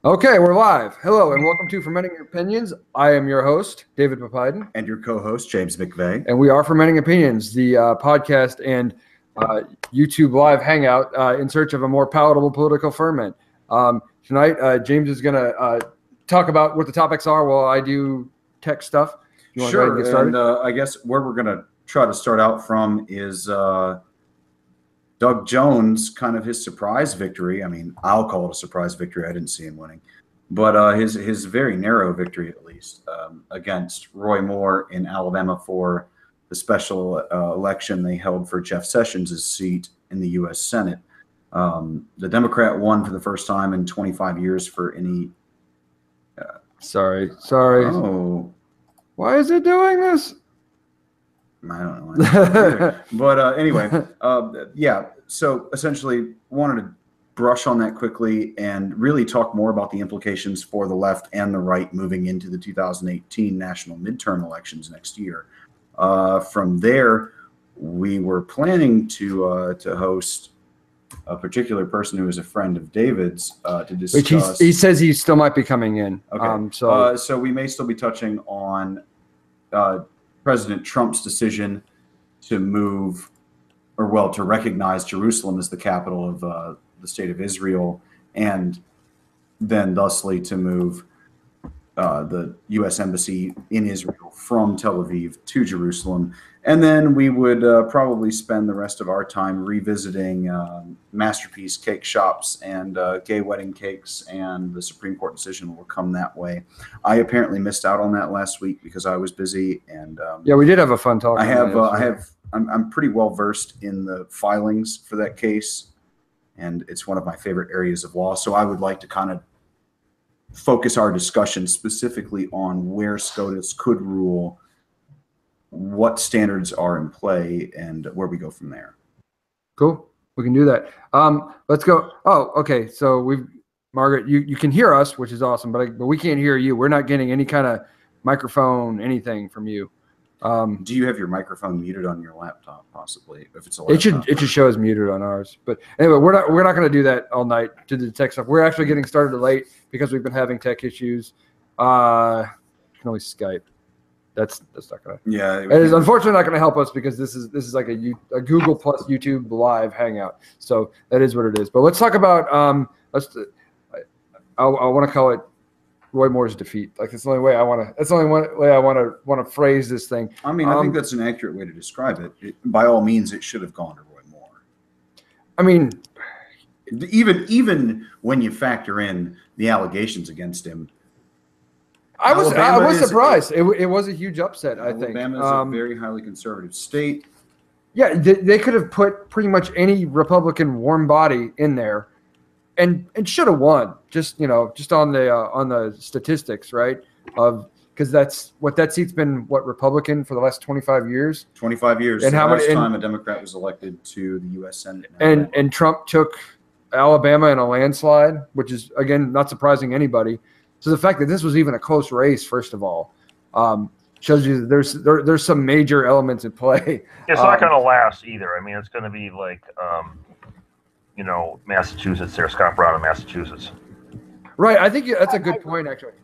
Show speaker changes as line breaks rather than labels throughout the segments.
Okay, we're live. Hello, and welcome to Fermenting Opinions. I am your host, David Poseidon.
And your co-host, James McVeigh.
And we are Fermenting Opinions, the podcast and YouTube live hangout in search of a more palatable political ferment. Tonight, James is going to talk about what the topics are while I do tech stuff.
You want to go ahead and get started? And I guess where we're going to try to start out from is Doug Jones, kind of his surprise victory. I mean, I'll call it a surprise victory. I didn't see him winning. But his very narrow victory, at least, against Roy Moore in Alabama for the special election they held for Jeff Sessions' seat in the U.S. Senate. The Democrat won for the first time in 25 years for any...
Sorry.
Oh.
Why is it doing this?
I don't know. But anyway, yeah. So essentially, wanted to brush on that quickly and really talk more about the implications for the left and the right moving into the 2018 national midterm elections next year. From there, we were planning to host a particular person who is a friend of David's to discuss.
Which he says he still might be coming in.
Okay. So we may still be touching on President Trump's decision to move, to recognize Jerusalem as the capital of the state of Israel, and then thusly to move the U.S. Embassy in Israel from Tel Aviv to Jerusalem. And then we would probably spend the rest of our time revisiting Masterpiece Cakeshops and gay wedding cakes, and the Supreme Court decision will come that way. I apparently missed out on that last week because I was busy. And
yeah, we did have a fun talk.
I'm pretty well versed in the filings for that case, and it's one of my favorite areas of law. So I would like to kind of focus our discussion specifically on where SCOTUS could rule, what standards are in play, and where we go from there.
Cool. We can do that. Let's go. Oh, okay. So Margaret, you can hear us, which is awesome, but we can't hear you. We're not getting any kind of microphone, anything from you.
Do you have your microphone muted on your laptop, possibly? If it's a laptop,
it should show as muted on ours. But anyway, we're not going to do that all night to do the tech stuff. We're actually getting started late because we've been having tech issues. You can only Skype. That's not gonna.
Yeah,
it is unfortunately not gonna help us because this is like a Google plus YouTube live hangout. So that is what it is. But let's talk about I want to call it Roy Moore's defeat. Like that's the only way I want to. That's the only way I want to phrase this thing.
I mean, I think that's an accurate way to describe it. By all means, it should have gone to Roy Moore.
I mean,
even when you factor in the allegations against him.
I was surprised. It was a huge upset, I think.
Alabama is a very highly conservative state.
Yeah, they could have put pretty much any Republican warm body in there, and should have won. Just on the statistics, right? Because that seat's been Republican for the last 25 years.
25 years.
And
how much time a Democrat was elected to the U.S. Senate.
And Trump took Alabama in a landslide, which is again not surprising anybody. So the fact that this was even a close race, first of all, shows you that there's some major elements at play.
It's not going to last either. I mean, it's going to be like, Massachusetts there, Scott Brown in Massachusetts.
Right. I think that's a good point, actually,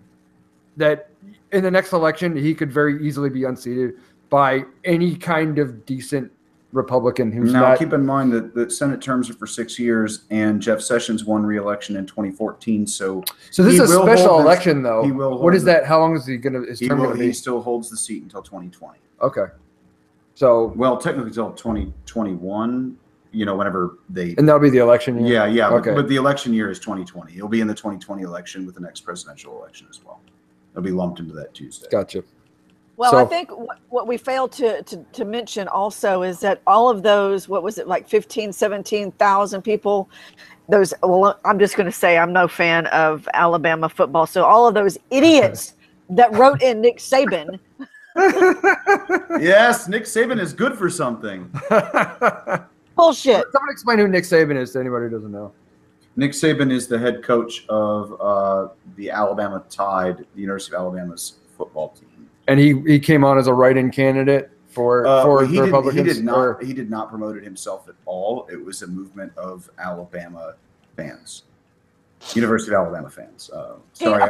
that in the next election, he could very easily be unseated by any kind of decent Republican who's
now,
not.
Keep in mind that the Senate terms are for 6 years, and Jeff Sessions won re-election in 2014. So
this is a special election, though.
He will.
What is that? How long is he going to? His term going to be?
He still holds the seat until 2020.
Okay. So
technically until 2021. Whenever they.
And that'll be the election year.
Yeah.
Okay.
But the election year is 2020. He'll be in the 2020 election with the next presidential election as well. It'll be lumped into that Tuesday.
Gotcha.
Well, I think what we failed to mention also is that all of those, what was it, like 15, 17,000 people, I'm just going to say I'm no fan of Alabama football. So all of those idiots that wrote in Nick Saban.
Yes, Nick Saban is good for something.
Bullshit.
Someone explain who Nick Saban is to anybody who doesn't know.
Nick Saban is the head coach of the Alabama Tide, the University of Alabama's football team.
And he came on as a write-in candidate for the Republicans?
He did not promote it himself at all. It was a movement of Alabama fans. University of Alabama fans. Sorry,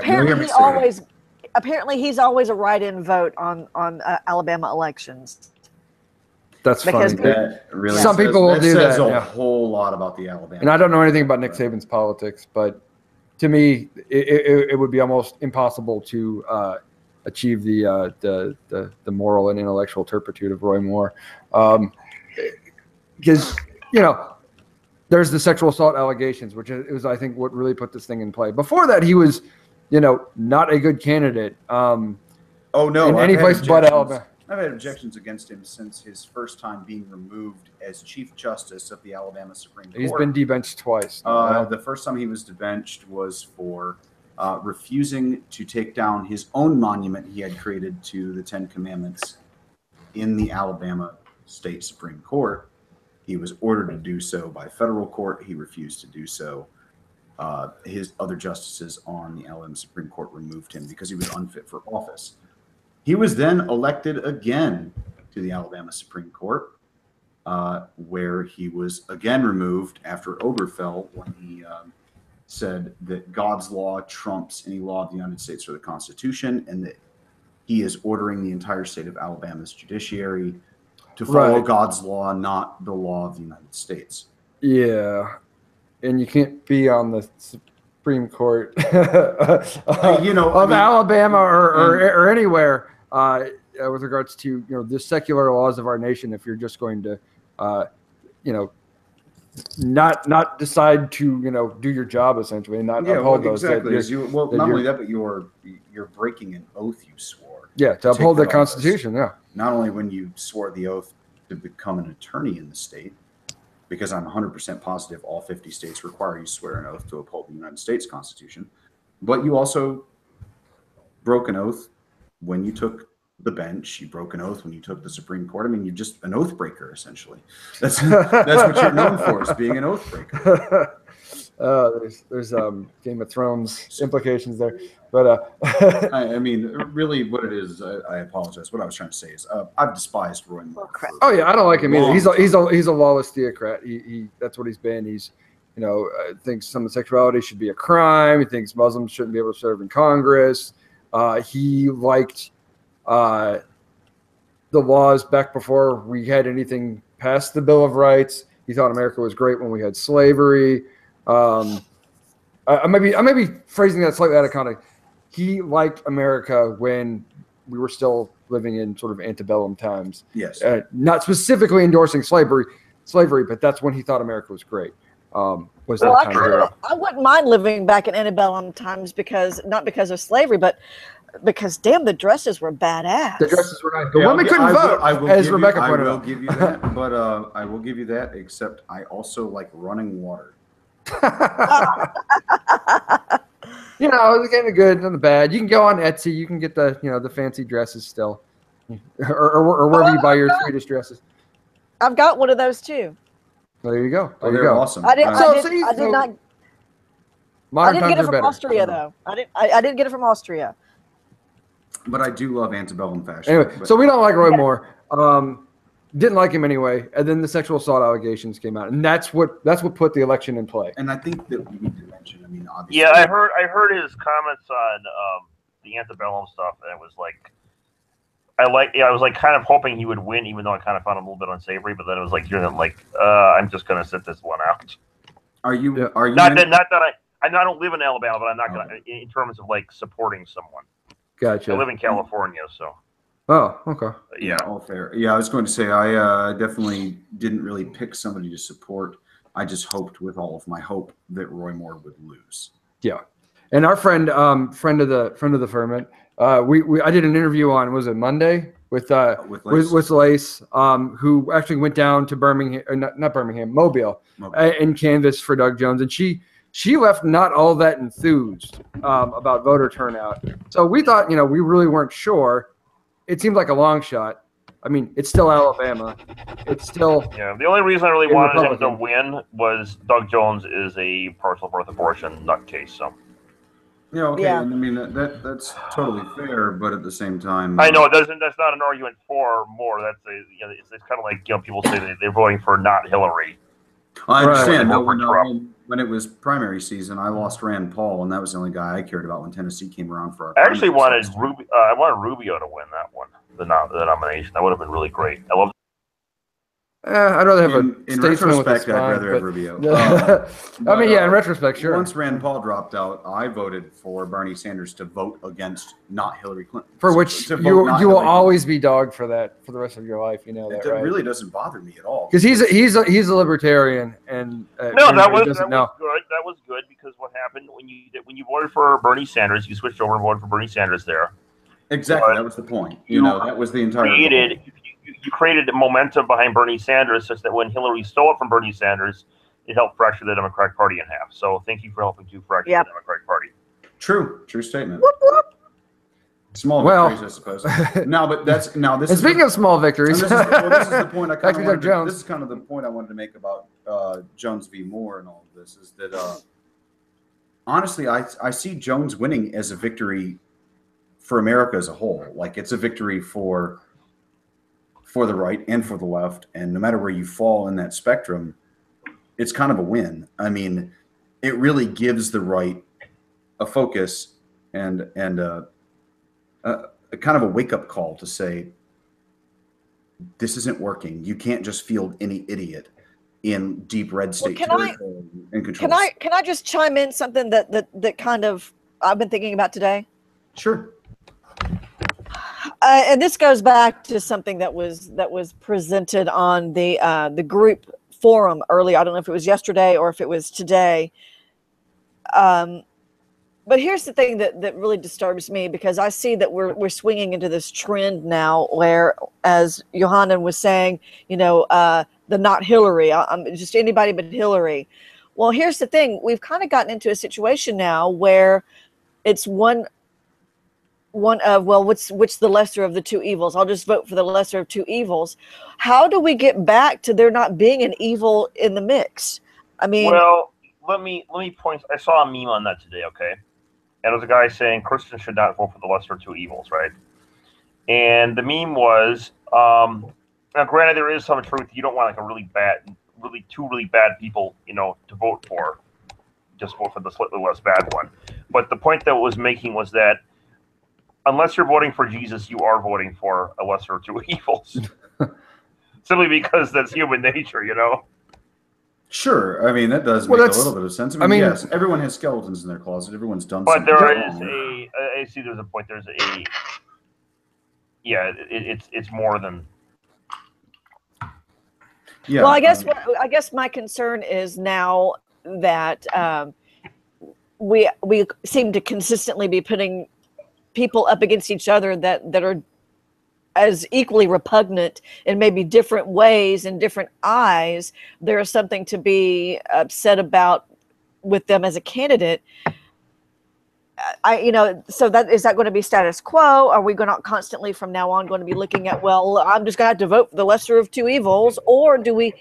Apparently, he's always a write-in vote on Alabama elections.
That's funny.
That really
Some people will do
says
that.
a whole lot about the Alabama.
And I don't know anything about Nick Saban's politics, but to me, it would be almost impossible to achieve the moral and intellectual turpitude of Roy Moore, because there's the sexual assault allegations, which is I think what really put this thing in play. Before that, he was not a good candidate. In any place but Alabama.
I've had objections against him since his first time being removed as Chief Justice of the Alabama Supreme Court.
He's been debenched twice.
The first time he was debenched was for refusing to take down his own monument he had created to the Ten Commandments in the Alabama State Supreme Court. He was ordered to do so by federal court. He refused to do so. His other justices on the Alabama Supreme Court removed him because he was unfit for office. He was then elected again to the Alabama Supreme Court, where he was again removed after Obergefell when he said that God's law trumps any law of the United States or the Constitution, and that he is ordering the entire state of Alabama's judiciary to follow God's law, not the law of the United States.
Yeah, and you can't be on the Supreme Court of Alabama or anywhere with regards to the secular laws of our nation. If you're just going to not decide to do your job essentially and not uphold those.
Exactly. Not only that, but you're breaking an oath you swore.
Yeah, to uphold the Constitution. Yeah.
Not only when you swore the oath to become an attorney in the state, because I'm 100% positive all 50 states require you swear an oath to uphold the United States Constitution, but you also broke an oath when you took the bench. You broke an oath when you took the Supreme Court. I mean, you're just an oath breaker, essentially. That's what you're known for, is being an oath breaker.
There's Game of Thrones implications there, but
I mean, really, what it is, I apologize. What I was trying to say is, I've despised Roy Moore.
Oh yeah, I don't like him either. He's a lawless theocrat. He that's what he's been. He's thinks homosexuality should be a crime. He thinks Muslims shouldn't be able to serve in Congress. He liked the laws back before we had anything past the Bill of Rights. He thought America was great when we had slavery. I may be phrasing that slightly out of context. He liked America when we were still living in sort of antebellum times.
Yes.
Not specifically endorsing slavery, but that's when he thought America was great.
I wouldn't mind living back in antebellum times not because of slavery, but because damn, the dresses were badass.
The dresses were nice. The women couldn't vote, as Rebecca pointed out.
I will give you that, but I will give you that. Except I also like running water.
It's kind of good, not bad. You can go on Etsy. You can get the fancy dresses still, or wherever you buy your Swedish dresses.
I've got one of those too.
Well, there you go.
They're awesome.
I didn't get it from Austria though. I didn't get it from Austria.
But I do love antebellum fashion.
Anyway, so we don't like Roy Moore. Didn't like him anyway, and then the sexual assault allegations came out, and that's what put the election in play.
And I think that we need to mention. I mean, obviously.
Yeah, I heard his comments on the antebellum stuff, and it was like, I was like kind of hoping he would win, even though I kind of found him a little bit unsavory. But then it was like, I'm just gonna sit this one out.
Are you?
Not that I don't live in Alabama, but I'm not gonna in terms of like supporting someone.
Gotcha.
I live in California, so.
Oh, okay.
Yeah,
all fair. Yeah, I was going to say I definitely didn't really pick somebody to support. I just hoped with all of my hope that Roy Moore would lose.
Yeah, and our friend of the Ferment, I did an interview on, was it Monday with Lace, who actually went down to Birmingham, or not Birmingham, Mobile, and canvassed for Doug Jones, and she left not all that enthused about voter turnout. So we thought, we really weren't sure. It seemed like a long shot. I mean, it's still Alabama. It's still
the only reason I really wanted him to win was Doug Jones is a partial birth abortion nutcase. So
okay. Yeah. And I mean that's totally fair, but at the same time,
I know it doesn't. That's not an argument for Moore. That's it's kind of like people say that they're voting for not Hillary.
I understand. when it was primary season, I lost Rand Paul, and that was the only guy I cared about when Tennessee came around for our.
I actually wanted I wanted Rubio to win that one, the nomination. That would have been really great. I love.
I'd rather have
in retrospect, I'd rather have Rubio.
I mean, yeah, in retrospect, sure.
Once Rand Paul dropped out, I voted for Bernie Sanders to vote against not Hillary Clinton.
For which you will always be dogged for that for the rest of your life. You know that, right?
It really doesn't bother me at all.
Because he's a libertarian, and
no, that was good. That was good because what happened when you voted for Bernie Sanders, you switched over and voted for Bernie Sanders there.
Exactly, that was the point. You know, that was the entire.
You created momentum behind Bernie Sanders such that when Hillary stole it from Bernie Sanders, it helped fracture the Democratic Party in half. So thank you for helping to fracture the Democratic Party.
True statement.
Whoop, whoop.
Small victories, I suppose. No, but this.
And speaking of small victories,
this is the point I kind of wanted
to,
this is kind of the point I wanted to make about Jones v. Moore and all of this is that honestly, I see Jones winning as a victory for America as a whole. Like it's a victory for the right and for the left, and no matter where you fall in that spectrum, it's kind of a win. I mean, it really gives the right a focus and a kind of a wake-up call to say, this isn't working. You can't just field any idiot in deep red state territory and control.
Can I just chime in something that kind of I've been thinking about today?
Sure.
And this goes back to something that was presented on the group forum early. I don't know if it was yesterday or if it was today. But here's the thing that really disturbs me, because I see that we're swinging into this trend now where, as Johanna was saying, the not Hillary, I'm just anybody but Hillary. Well, here's the thing. We've kind of gotten into a situation now where it's one of, well, which the lesser of the two evils? I'll just vote for the lesser of two evils. How do we get back to there not being an evil in the mix? I mean,
well, let me point. I saw a meme on that today. Okay, and it was a guy saying Christians should not vote for the lesser of two evils, right? And the meme was, now granted, there is some truth. You don't want like two really bad people, to vote for. Just vote for the slightly less bad one. But the point that it was making was that, unless you're voting for Jesus, you are voting for a lesser of two evils. Simply because that's human nature,
Sure. I mean, that does make a little bit of sense. I mean, yes, everyone has skeletons in their closet. Everyone's done something.
But there is I see there's a point. It's more than.
Yeah.
Well, I guess my concern is now that we seem to consistently be putting people up against each other that are as equally repugnant in maybe different ways and different eyes. There is something to be upset about with them as a candidate. So is that going to be status quo? Are we going to constantly from now on going to be looking at, well, I'm just going to have to vote for the lesser of two evils, or do we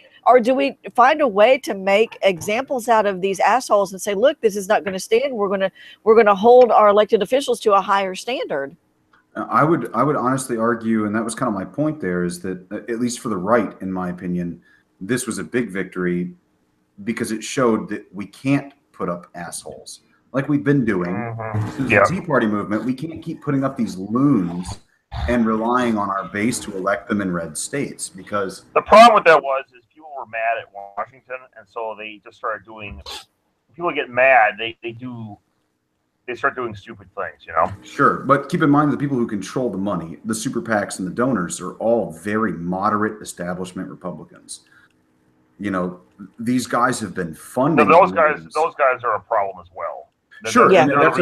find a way to make examples out of these assholes and say, look, this is not going to stand. We're going to hold our elected officials to a higher standard.
I would honestly argue, and that was kind of my point there, is that at least for the right, in my opinion, this was a big victory because it showed that we can't put up assholes like we've been doing since the Tea Party movement. We can't keep putting up these loons and relying on our base to elect them in red states, because
the problem with that was people were mad at Washington, and so they just started doing. People get mad, they start doing stupid things,
Sure, but keep in mind the people who control the money, the super PACs and the donors, are all very moderate establishment Republicans. These guys have been funding.
No, those guys are a problem as well.
Sure, and that's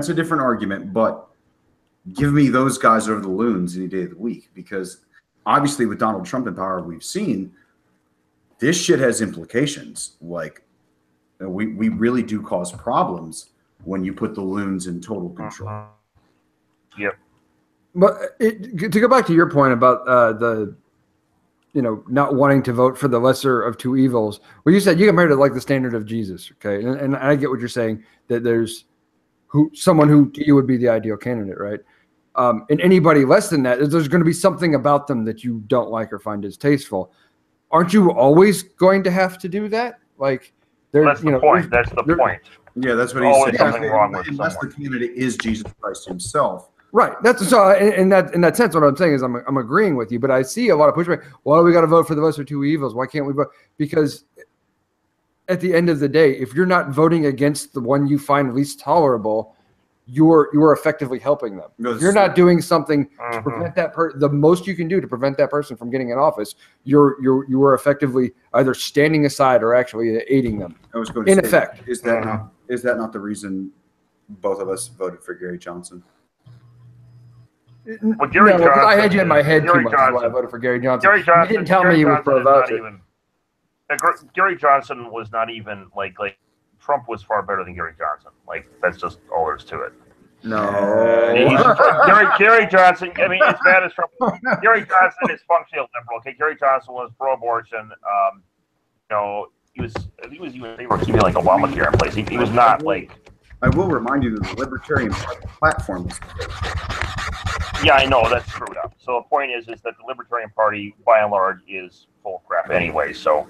a different argument. But give me those guys over the loons any day of the week, because obviously with Donald Trump in power, we've seen this shit has implications. Like, we really do cause problems when you put the loons in total control.
Yep.
But to go back to your point about not wanting to vote for the lesser of two evils. Well, you said you get married to like the standard of Jesus, okay? And I get what you're saying, that there's someone who to you would be the ideal candidate, right? And anybody less than that, there's going to be something about them that you don't like or find distasteful. Aren't you always going to have to do that? Like, they're
That's the point. That's the point.
Yeah, that's what
There's
he's
always
saying.
something wrong with
Unless
someone.
the candidate is Jesus Christ himself.
Right. That's so in that sense, what I'm saying is I'm agreeing with you, but I see a lot of pushback. Why do we got to vote for the lesser two evils? Why can't we vote? Because at the end of the day, if you're not voting against the one you find least tolerable, you're effectively helping them. If you're not doing something to prevent that the most you can do to prevent that person from getting in office, you are effectively either standing aside or actually aiding them.
I was going to
in
say,
effect.
Is that not the reason both of us voted for Gary Johnson?
Well, Gary Johnson,
I had you in my head
Gary
too much. That's why I voted for Gary Johnson.
Gary Johnson.
You didn't tell
Gary
me you were
Johnson
pro
is not
voucher.
even. Gary Johnson was not even like Trump was far better than Gary Johnson. Like, that's just all there is to it.
No.
Gary Johnson. I mean, as bad as Trump. Gary Johnson is functionally a liberal. Okay, Gary Johnson was pro-abortion. He was even they were keeping like Obamacare in place. He was not like.
I will remind you that the Libertarian platform is.
Yeah, I know that's screwed up. So the point is that the Libertarian Party, by and large, is full of crap anyway. So.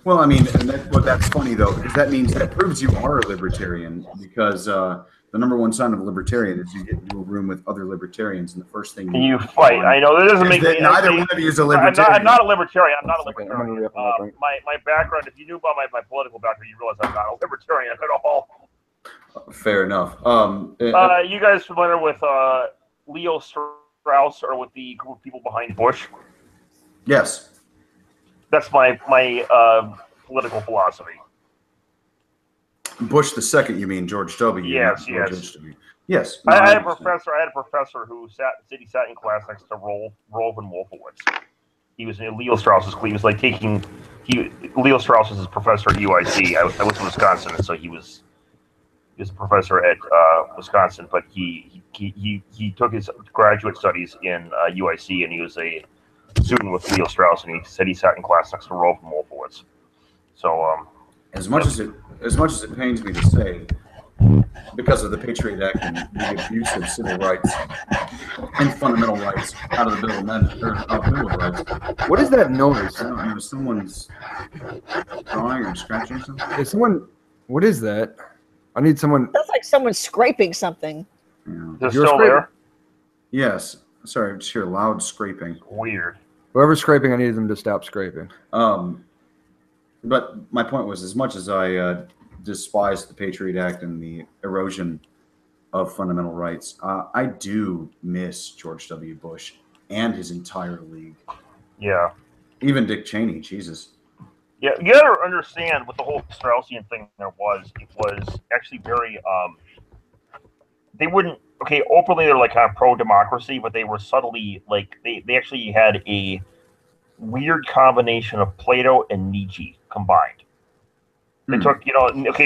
Well, I mean, that's funny though, because that proves you are a libertarian. Because the number one sign of a libertarian is you get into a room with other libertarians, and the first thing
you fight. I know that doesn't make
me. Neither one of you is a libertarian.
I'm not a libertarian. I'm not a libertarian. My background, if you knew about my political background, you realize I'm not a libertarian at all.
Fair enough.
You guys familiar with Leo Strauss or with the group of people behind Bush?
Yes.
That's my political philosophy.
Bush the second, you mean George W.
Yes.
Yes.
No, I had a professor who sat in class next to Rolf and Wolfowitz. He was in Leo Strauss's class. He was like Leo Strauss was his professor at UIC. I went to Wisconsin, and so he was a professor at Wisconsin, but he took his graduate studies in UIC, and he was a student with Leo Strauss, and he said he sat in class next to Rolf and Wolfowitz. So,
as much as it pains me to say, because of the Patriot Act and the abuse of civil rights and fundamental rights out of the Bill of Rights.
What is that noise?
I don't know. Someone's drawing or scratching something.
Is someone? What is that? I need someone.
That's like someone scraping something.
Yeah.
is it still there?
Yes. Sorry, I just hear loud scraping.
Weird.
Whoever's scraping, I need them to stop scraping.
But my point was, as much as I despise the Patriot Act and the erosion of fundamental rights, I do miss George W. Bush and his entire league.
Yeah.
Even Dick Cheney, Jesus.
Yeah, you gotta understand what the whole Straussian thing there was. It was actually very they wouldn't openly they're like kind of pro-democracy, but they were subtly like they actually had a weird combination of Plato and Nietzsche combined. They took,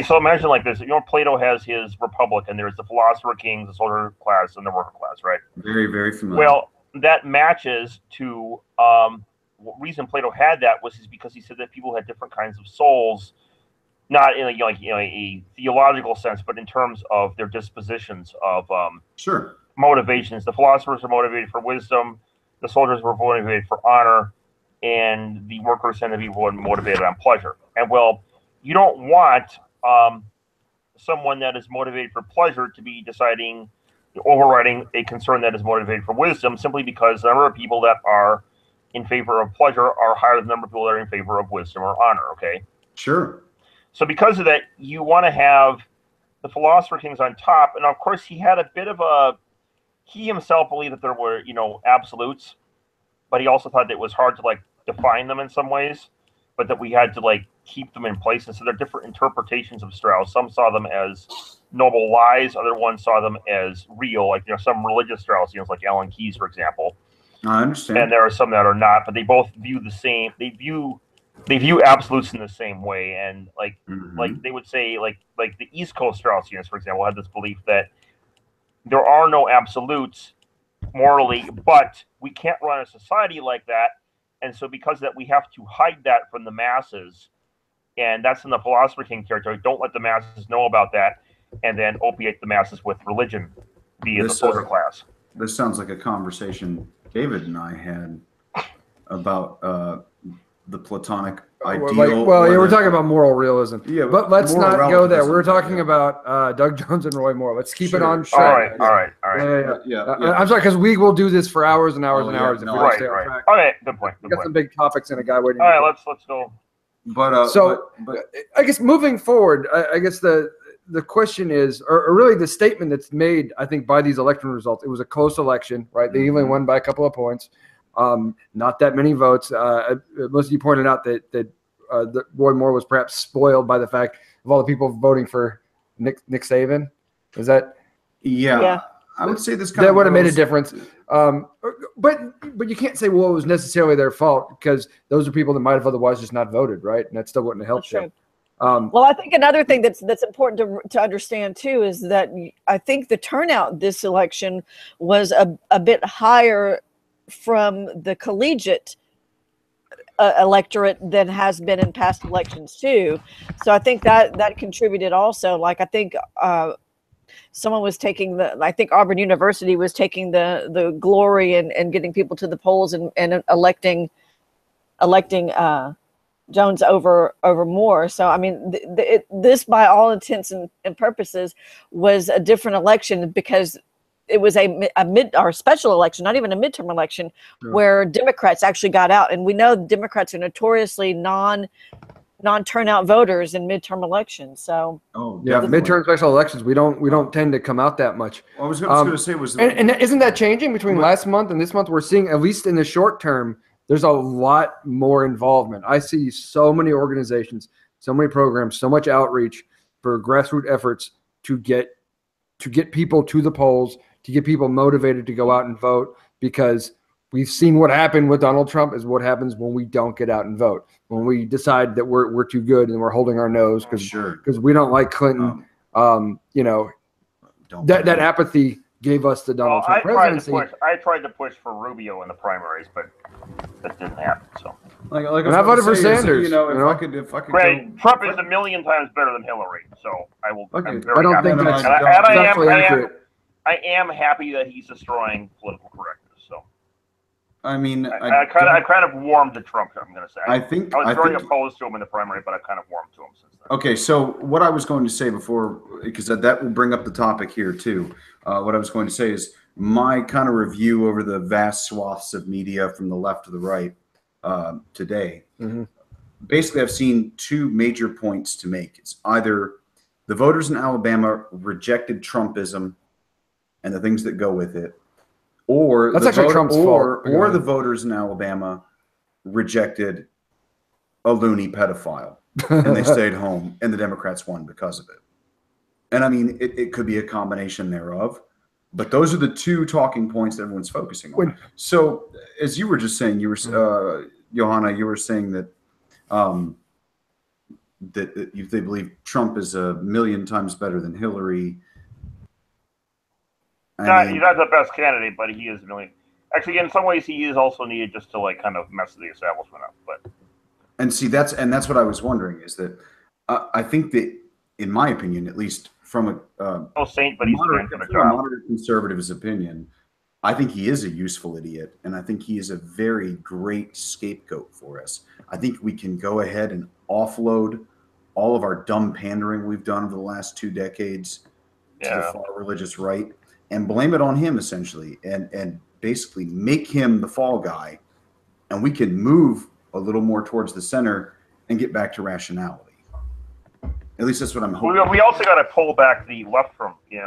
so imagine like this, Plato has his Republic, and there's the philosopher kings, the soldier class, and the worker class, right?
Very, very familiar.
Well, that matches to reason Plato had that was because he said that people had different kinds of souls, not in a theological sense, but in terms of their dispositions of motivations. The philosophers are motivated for wisdom, the soldiers were motivated for honor, and the workers tend to be motivated on pleasure. And well, you don't want someone that is motivated for pleasure to be overriding a concern that is motivated for wisdom, simply because the number of people that are in favor of pleasure are higher than the number of people that are in favor of wisdom or honor, okay?
Sure.
So because of that, you want to have the philosopher kings on top. And of course, he had a bit of he himself believed that there were, absolutes, but he also thought that it was hard to define them in some ways, but that we had to keep them in place. And so there are different interpretations of Strauss. Some saw them as noble lies. Other ones saw them as real, some religious Straussians, like Alan Keyes, for example.
I understand.
And there are some that are not, but they both view the same. They view absolutes in the same way. And they would say, like the East Coast Straussians, for example, had this belief that there are no absolutes morally, but we can't run a society like that. And so because of that, we have to hide that from the masses. And that's in the philosopher king territory. Don't let the masses know about that, and then opiate the masses with religion via the soldier class.
This sounds like a conversation David and I had about the platonic
Well,
ideal.
we're talking about moral realism.
Yeah,
but let's
moral
not go there.
relativism,
We're talking
yeah.
about Doug Jones and Roy Moore. Let's keep it
Sure,
on
sure.
track.
All right.
Yeah.
I'm sorry, because we will do this for hours and hours
Oh,
and
yeah,
hours if
no,
we don't
Right,
stay on
right.
track.
Okay, good point.
We
Good
got some
point.
big topics and a guy waiting.
All right, let's go.
But
So I guess moving forward, I guess the question is, or really the statement that's made, I think, by these election results, it was a close election, right? They even won by a couple of points, not that many votes. Most of you pointed out that Roy Moore was perhaps spoiled by the fact of all the people voting for Nick Saban. Is that?
Yeah. I would say this kind
that
of
would have made a
goes-
difference. But you can't say, well, it was necessarily their fault, because those are people that might have otherwise just not voted, right? And that still wouldn't have helped
That's
them.
Well, I think another thing that's important to understand too is that I think the turnout this election was a bit higher from the collegiate electorate than has been in past elections too. So I think that contributed also. Like I think someone was taking I think Auburn University was taking the glory and getting people to the polls and electing Jones over Moore. So I mean, this by all intents and purposes was a different election, because it was a mid or special election, not even a midterm election, where Democrats actually got out, and we know Democrats are notoriously non-turnout voters in midterm elections. So
midterm special elections, we don't tend to come out that much.
I was going to say was
and isn't that changing between last month and this month? We're seeing, at least in the short term, there's a lot more involvement. I see so many organizations, so many programs, so much outreach for grassroots efforts to get people to the polls, to get people motivated to go out and vote, because we've seen what happened with Donald Trump is what happens when we don't get out and vote. When we decide that we're too good and we're holding our nose because we don't like Clinton, that apathy gave us the Donald Trump presidency.
I tried to push for Rubio in the primaries, but that didn't happen. So,
and I voted for Sanders.
If I could
Trump is a million times better than Hillary, so I will.
Okay.
I'm very
I don't
happy.
think that's
And
accurate.
I am happy that he's destroying political correctness. So,
I mean,
I kind of warmed to Trump. I'm going to say.
I think
I was very opposed to him in the primary, but I've kind of warmed to him since then.
Okay, so what I was going to say before, because that will bring up the topic here too. What I was going to say is my kind of review over the vast swaths of media from the left to the right today.
Mm-hmm.
Basically, I've seen two major points to make. It's either the voters in Alabama rejected Trumpism and the things that go with it, or
that's actually Trump's fault.
Or the voters in Alabama rejected a loony pedophile and they stayed home, and the Democrats won because of it. And I mean, it could be a combination thereof, but those are the two talking points that everyone's focusing on. So, as you were just saying, you were Johanna, you were saying that they believe Trump is a million times better than Hillary.
He's not the best candidate, but he is a million. Actually, in some ways, he is also needed just to kind of mess the establishment up. But
that's what I was wondering, is that I think that, in my opinion, at least from a
saint, but he's
moderate conservative's opinion, I think he is a useful idiot, and I think he is a very great scapegoat for us. I think we can go ahead and offload all of our dumb pandering we've done over the last 2 decades to the far religious right and blame it on him, essentially, and basically make him the fall guy, and we can move a little more towards the center and get back to rationality. At least that's what I'm hoping.
We also got to pull back the left from, you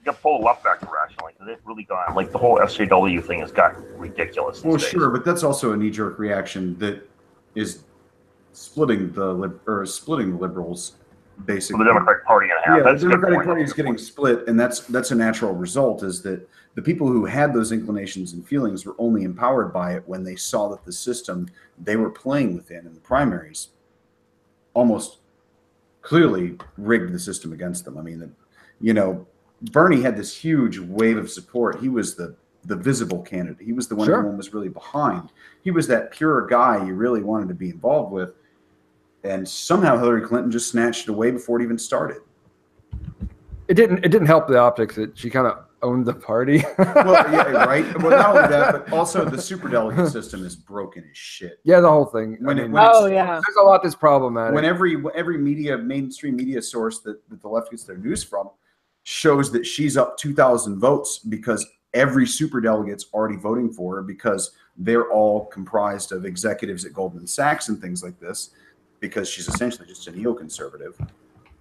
got to pull the left back to rationality, because they've really gone, like the whole SJW thing has got ridiculous.
Well, sure, but that's also a knee-jerk reaction that is splitting the liberals, basically.
The Democratic Party in half.
Yeah, the Democratic Party is getting split, and that's a natural result, is that the people who had those inclinations and feelings were only empowered by it when they saw that the system they were playing within in the primaries almost clearly rigged the system against them. I mean, Bernie had this huge wave of support. He was the visible candidate. He was the one everyone was really behind. He was that pure guy you really wanted to be involved with. And somehow Hillary Clinton just snatched it away before it even started.
It didn't help the optics that she kind of owned the party.
Well, yeah, right. Well, not only that, but also the superdelegate system is broken as shit.
Yeah, the whole thing.
When
yeah.
There's a lot that's problematic.
When every mainstream media source that the left gets their news from shows that she's up 2,000 votes because every superdelegate's already voting for her because they're all comprised of executives at Goldman Sachs and things like this, because she's essentially just a neoconservative.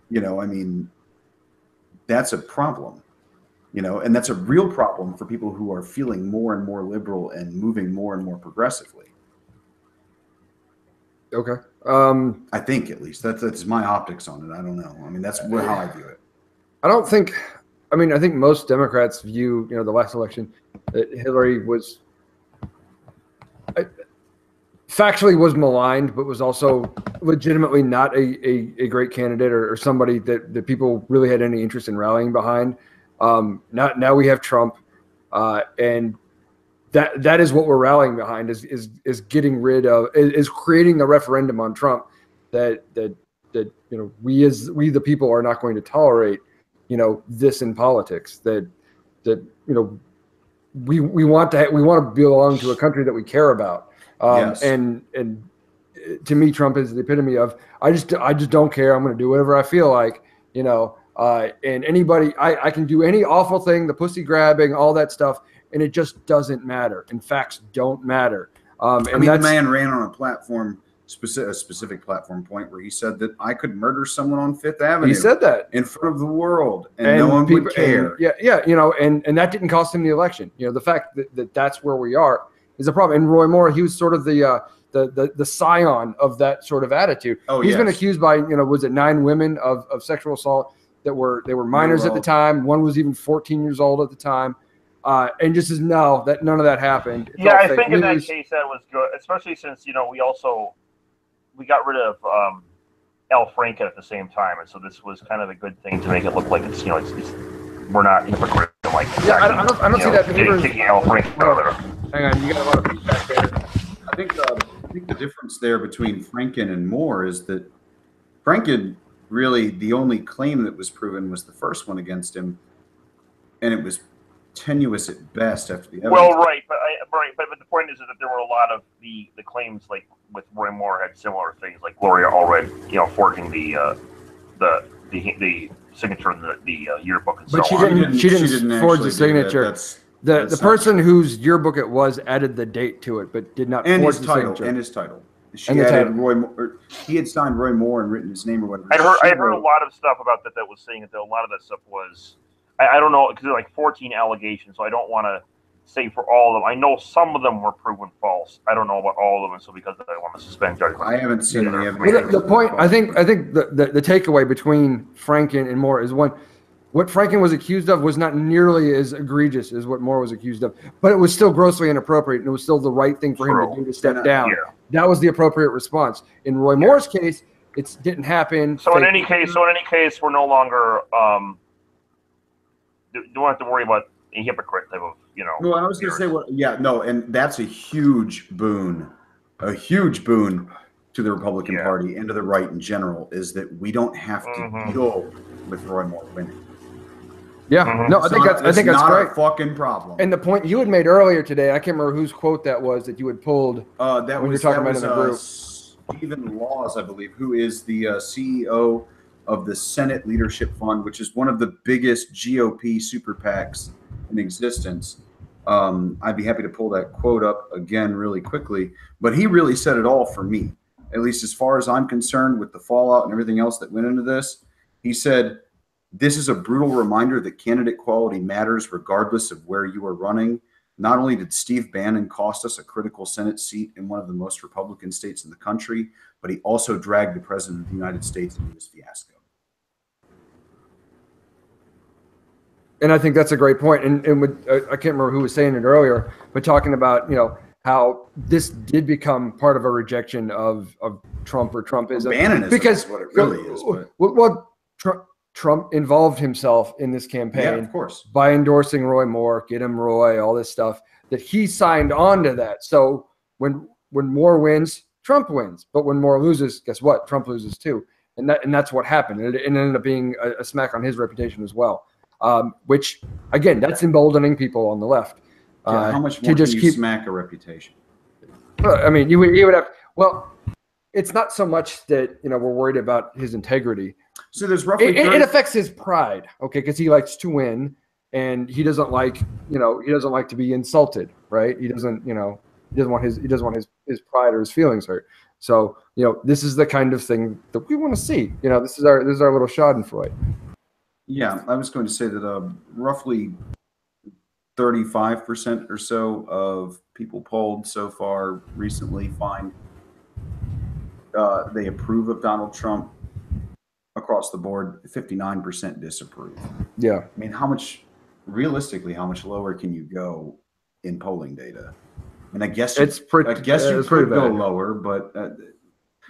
You know, I mean, that's a problem. You know, and that's a real problem for people who are feeling more and more liberal and moving more and more progressively.
Okay.
I think at least that's my optics on it. I don't know. I mean, that's how I view it.
I think most Democrats view, the last election that Hillary was factually was maligned, but was also legitimately not a great candidate or somebody that people really had any interest in rallying behind. Now we have Trump, and that is what we're rallying behind is getting rid of, is creating a referendum on Trump that we the people are not going to tolerate this in politics, that we want to belong to a country that we care about.
Yes.
And to me, Trump is the epitome of I just don't care. I'm going to do whatever I feel like, and anybody, I can do any awful thing, the pussy grabbing, all that stuff, and it just doesn't matter. And facts don't matter.
The man ran on a platform, a specific platform point where he said that I could murder someone on Fifth Avenue.
He said that
in front of the world, and no one would care.
And that didn't cost him the election. The fact that's where we are is a problem. And Roy Moore, he was sort of the scion of that sort of attitude. He's been accused by was it 9 women of sexual assault that were minors at the time. One was even 14 years old at the time. And just says no, that none of that happened.
It's I think in that case that was good, especially since we got rid of Al Franken at the same time, and so this was kind of a good thing to make it look like it's we're not hypocritical like
I don't see that
taking Al Franken out of there.
Hang on, you got a lot of feedback there.
I think the difference there between Franken and Moore is that Franken really the only claim that was proven was the first one against him, and it was tenuous at best after the evidence.
Well, right, but the point is that there were a lot of the claims, like with Roy Moore, had similar things, like Gloria Allred, forging the signature in the yearbook and
but
so on.
She didn't forge the signature. The person whose yearbook it was added the date to it, but did not forge the signature.
And his title. She added Roy Moore. He had signed Roy Moore and written his name or whatever.
I heard a lot of stuff about that was saying that a lot of that stuff was. I don't know, because there are like 14 allegations, so I don't want to say for all of them. I know some of them were proven false. I don't know about all of them, and so because of that, I want to suspend judgment.
I haven't seen any evidence.
The point, I think the takeaway between Franken and Moore is what Franken was accused of was not nearly as egregious as what Moore was accused of, but it was still grossly inappropriate, and it was still the right thing for him to do to step down. Yeah. That was the appropriate response. In Roy Moore's case, it didn't happen.
So in any case, we're no longer. Don't have to worry about a hypocrite type of,
Well, I was going to say, and that's a huge boon to the Republican Party and to the right in general, is that we don't have to deal with Roy Moore winning.
Yeah, no, I think that's great.
A fucking problem.
And the point you had made earlier today, I can't remember whose quote that was that you had pulled.
That was Stephen Laws, I believe, who is the CEO of the Senate Leadership Fund, which is one of the biggest GOP super PACs in existence. I'd be happy to pull that quote up again really quickly, but he really said it all for me, at least as far as I'm concerned with the fallout and everything else that went into this. He said, "This is a brutal reminder that candidate quality matters regardless of where you are running. Not only did Steve Bannon cost us a critical Senate seat in one of the most Republican states in the country, but he also dragged the President of the United States into this fiasco."
And I think that's a great point. And I can't remember who was saying it earlier, but talking about, how this did become part of a rejection of Trump or Trumpism.
Bannonism
because
is what it really is.
Well, Trump involved himself in this campaign,
of course, by
endorsing Roy Moore, get him Roy, all this stuff, that he signed on to that. So when Moore wins, Trump wins. But when Moore loses, guess what? Trump loses too. And that's what happened. It ended up being a smack on his reputation as well. which again, that's emboldening people on the left.
How much more can you smack a reputation?
I mean, you would have. Well, it's not so much that we're worried about his integrity.
So there's roughly
it affects his pride, okay, because he likes to win, and he doesn't like to be insulted, right? He doesn't want his pride or his feelings hurt. So this is the kind of thing that we want to see. This is our little Schadenfreude.
Yeah, I was going to say that roughly 35% or so of people polled so far recently find they approve of Donald Trump. Across the board, 59% disapprove.
Yeah.
I mean, realistically, how much lower can you go in polling data? And I guess you could go lower, but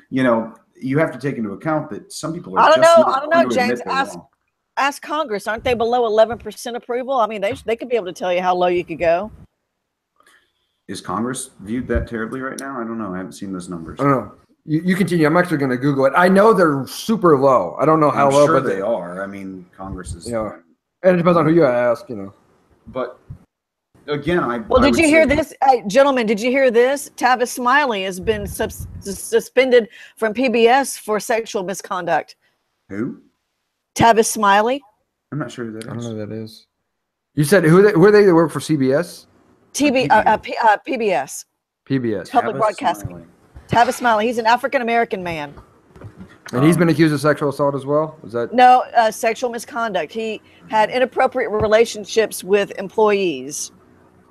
you have to take into account that some people are
I don't know, James. Ask Congress. Aren't they below 11% approval? I mean, they could be able to tell you how low you could go.
Is Congress viewed that terribly right now? I don't know. I haven't seen those numbers.
I don't know. You continue. I'm actually going to Google it. I know they're super low. I don't know how low,
sure
but
they are. I mean, Congress is.
And it depends on who you ask.
But again,
did you hear this, gentlemen? Did you hear this? Tavis Smiley has been suspended from PBS for sexual misconduct.
Who?
Tavis Smiley.
I'm not sure who that is.
I don't know who that is. You said who are they? They work for CBS.
PBS.
PBS.
Public Broadcasting. Tavis Smiley. He's an African American man.
And he's been accused of sexual assault as well? Is that
no sexual misconduct? He had inappropriate relationships with employees.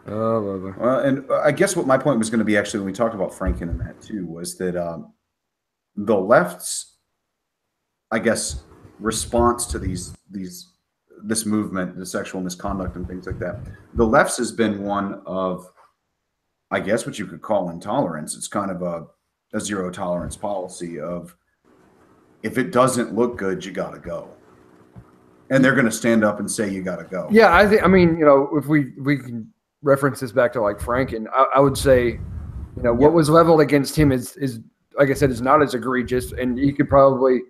Oh,
well, and I guess what my point was going to be actually when we talked about Franken and that too was that the left's, I guess, response to this movement, the sexual misconduct and things like that, the left's has been one of, I guess, what you could call intolerance. It's kind of a zero tolerance policy of, if it doesn't look good, you got to go. And they're going to stand up and say, you got to go.
Yeah, I mean, if we can reference this back to like Franken, I would say, what was leveled against him is, like I said, is not as egregious. And he could probably,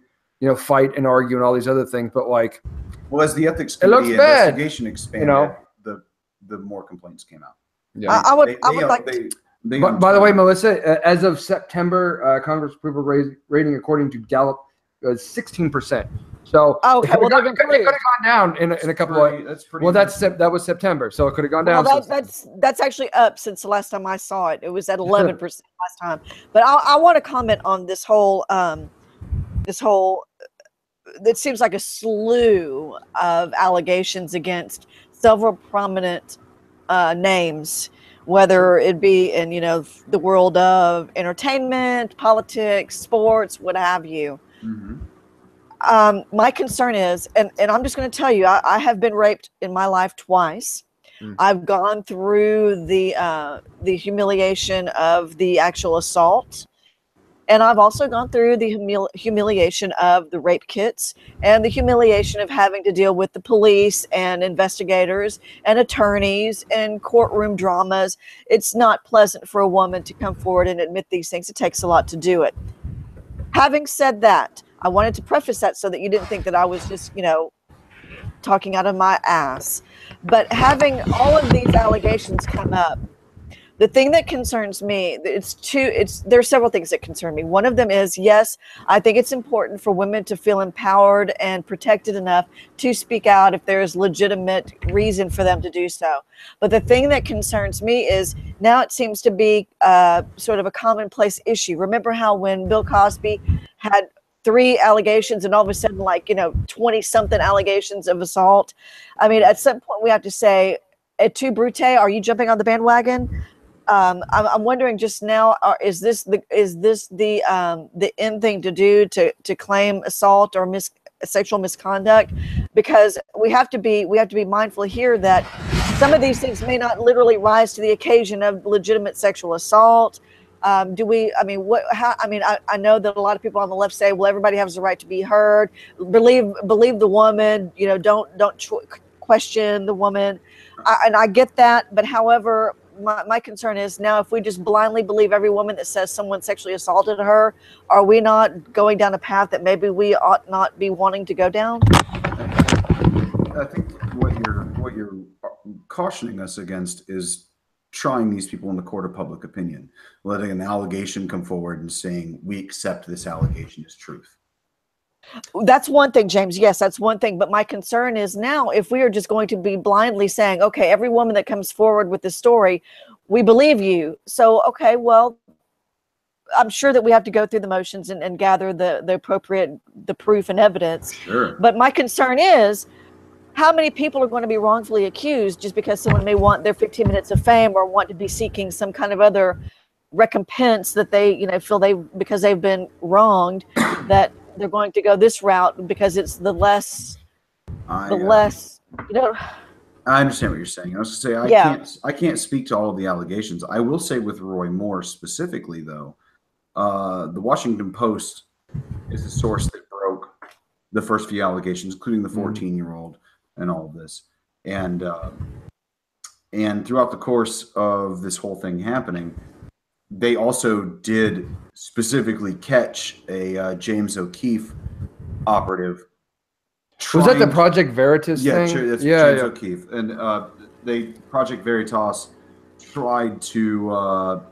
fight and argue and all these other things. But like,
well, as the ethics committee investigation expanded, the more complaints came out.
Yeah,
I would like.
By the way, Melissa, as of September, Congress approval rating according to Gallup was 16%. So
okay, well,
it could have gone down in a couple of.
That's pretty.
Well, that was September, so it could have gone down.
Well, that's actually up since the last time I saw it. It was at 11% last time. But I want to comment on this whole. It seems like a slew of allegations against several prominent names, whether it be in the world of entertainment, politics, sports, what have you.
Mm-hmm.
My concern is, and I'm just going to tell you, I have been raped in my life twice. I've gone through the humiliation of the actual assault. And I've also gone through the humiliation of the rape kits and the humiliation of having to deal with the police and investigators and attorneys and courtroom dramas. It's not pleasant for a woman to come forward and admit these things. It takes a lot to do it. Having said that, I wanted to preface that so that you didn't think that I was just, talking out of my ass. But having all of these allegations come up, the thing that concerns me, there are several things that concern me. One of them is, yes, I think it's important for women to feel empowered and protected enough to speak out if there is legitimate reason for them to do so. But the thing that concerns me is now it seems to be sort of a commonplace issue. Remember how when Bill Cosby had 3 allegations and all of a sudden 20 something allegations of assault? I mean, at some point we have to say, et tu Brute, are you jumping on the bandwagon? I'm wondering just now, is this the end thing to do to claim assault or sexual misconduct? Because we have to be mindful here that some of these things may not literally rise to the occasion of legitimate sexual assault. I know that a lot of people on the left say, well, everybody has the right to be heard. Believe the woman. Don't question the woman. And I get that, but however, my concern is now if we just blindly believe every woman that says someone sexually assaulted her, are we not going down a path that maybe we ought not be wanting to go down?
I think what you're cautioning us against is trying these people in the court of public opinion, letting an allegation come forward and saying we accept this allegation as truth.
That's one thing, James. Yes, that's one thing. But my concern is now if we are just going to be blindly saying, okay, every woman that comes forward with this story, we believe you. So, okay, well, I'm sure that we have to go through the motions and gather the appropriate, the proof and evidence.
Sure.
But my concern is how many people are going to be wrongfully accused just because someone may want their 15 minutes of fame or want to be seeking some kind of other recompense that they, you know, feel because they've been wronged, that they're going to go this route because it's the less, you know.
I understand what you're saying. I was going to say, I can't speak to all of the allegations. I will say with Roy Moore specifically, though, the Washington Post is the source that broke the first few allegations, including the 14-year-old and all of this. And throughout the course of this whole thing happening, they also did specifically catch a James O'Keefe operative.
Was that the Project Veritas thing?
That's James O'Keefe. And Project Veritas tried to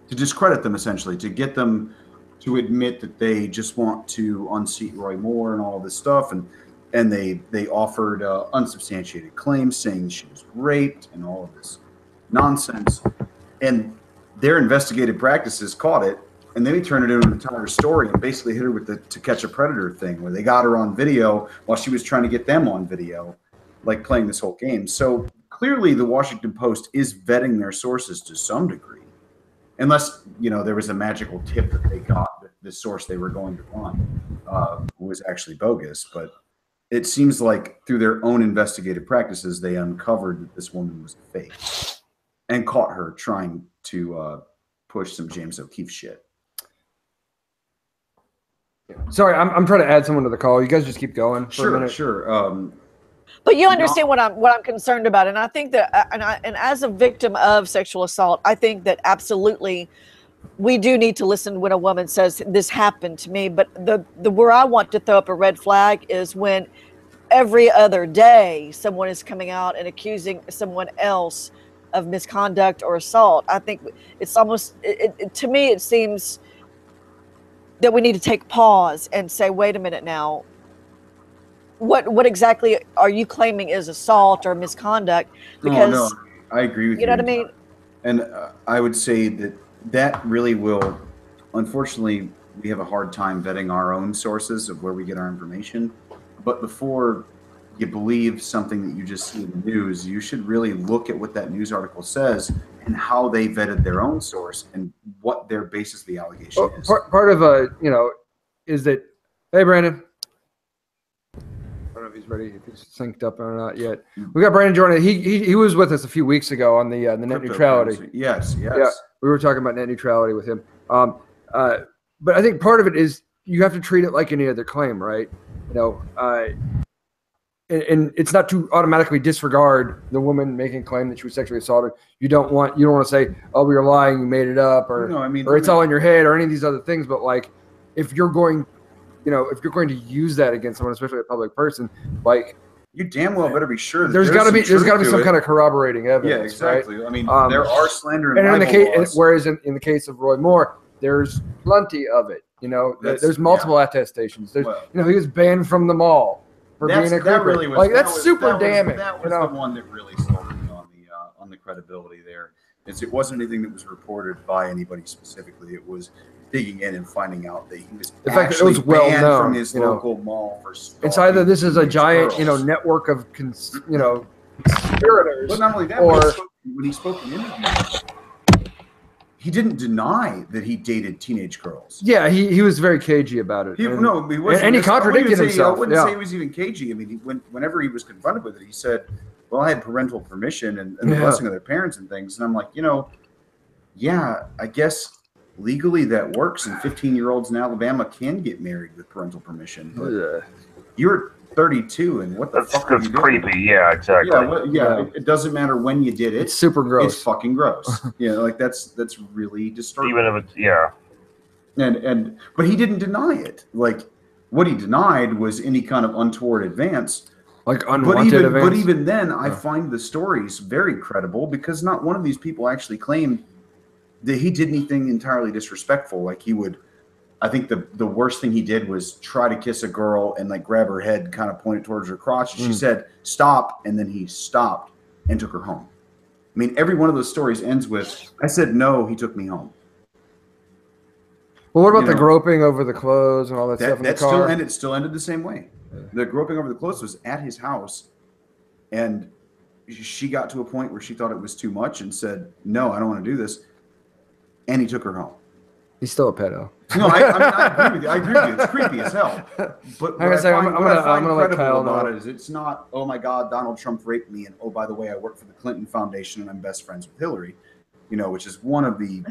discredit them, essentially, to get them to admit that they just want to unseat Roy Moore and all this stuff. And they offered unsubstantiated claims saying she was raped and all of this nonsense. And their investigative practices caught it, and then he turned it into an entire story and basically hit her with the To Catch a Predator thing, where they got her on video while she was trying to get them on video, like playing this whole game. So clearly the Washington Post is vetting their sources to some degree, unless, you know, there was a magical tip that they got that the source they were going to run was actually bogus. But it seems like through their own investigative practices, they uncovered that this woman was fake and caught her trying to push some James O'Keefe shit.
Sorry, I'm trying to add someone to the call. You guys just keep going for a minute.
Sure.
But you understand what I'm concerned about, and I think that, and as a victim of sexual assault, I think that absolutely we do need to listen when a woman says this happened to me. But the where I want to throw up a red flag is when every other day someone is coming out and accusing someone else of misconduct or assault. I think it's almost, to me, it seems that we need to take pause and say, wait a minute now, what exactly are you claiming is assault or misconduct? Because
no, I agree with you.
You know what I mean?
And I would say that really will, unfortunately, we have a hard time vetting our own sources of where we get our information. But before you believe something that you just see in the news, you should really look at what that news article says and how they vetted their own source and what their basis of the allegation is.
Part of is that, hey, Brandon, I don't know if he's ready, if he's synced up or not yet. We got Brandon joining. He was with us a few weeks ago on the net neutrality.
Yes.
Yeah, we were talking about net neutrality with him. But I think part of it is you have to treat it like any other claim, right? You know, and it's not to automatically disregard the woman making a claim that she was sexually assaulted. You don't want to say, oh, you're lying, you made it up, or or it's all in your head, or any of these other things. But like, if you're going to use that against someone, especially a public person, like,
you damn well better be sure that
there's got to be some kind of corroborating evidence.
Yeah, exactly.
Right?
I mean, there are slander and
in the
libel laws.
Whereas in the case of Roy Moore, there's plenty of it. You know, there's multiple attestations. There's, he was banned from the mall for being a creeper.
Really was,
that's super damning.
That was the one that really sold me on the credibility there. It wasn't anything that was reported by anybody specifically. It was digging in and finding out that he was actually banned from his local mall for stalking.
It's either this is a giant, network of, conspirators.
But not only that, when he spoke in interviews, he didn't deny that he dated teenage girls.
Yeah, he was very cagey about it.
He wasn't.
And he contradicted himself.
I wouldn't say he was even cagey. I mean, whenever he was confronted with it, he said, well, I had parental permission and the blessing of their parents and things. And I'm like, yeah, I guess legally that works, and 15-year-olds in Alabama can get married with parental permission. But you're 32, and what the fuck are you doing?
That's creepy. Yeah, exactly.
It doesn't matter when you did it.
It's super gross.
It's fucking gross. That's really disturbing.
Even if it's
but he didn't deny it. Like, what he denied was any kind of untoward advance
like unwanted events.
But even then, I find the stories very credible because not one of these people actually claimed that he did anything entirely disrespectful. Like he would, I think the worst thing he did was try to kiss a girl and like grab her head, kind of point it towards her crotch. And she said, "Stop," and then he stopped and took her home. I mean, every one of those stories ends with, "I said no, he took me home."
Well, what about the groping over the clothes and all that stuff in the car?
It still ended the same way. The groping over the clothes was at his house, and she got to a point where she thought it was too much and said, "No, I don't want to do this," and he took her home.
He's still a pedo.
No, I agree with you. I agree with you. It's creepy as hell. But what I find credible about it is it's not, "Oh my God, Donald Trump raped me," and "Oh, by the way, I work for the Clinton Foundation and I'm best friends with Hillary," which is one of the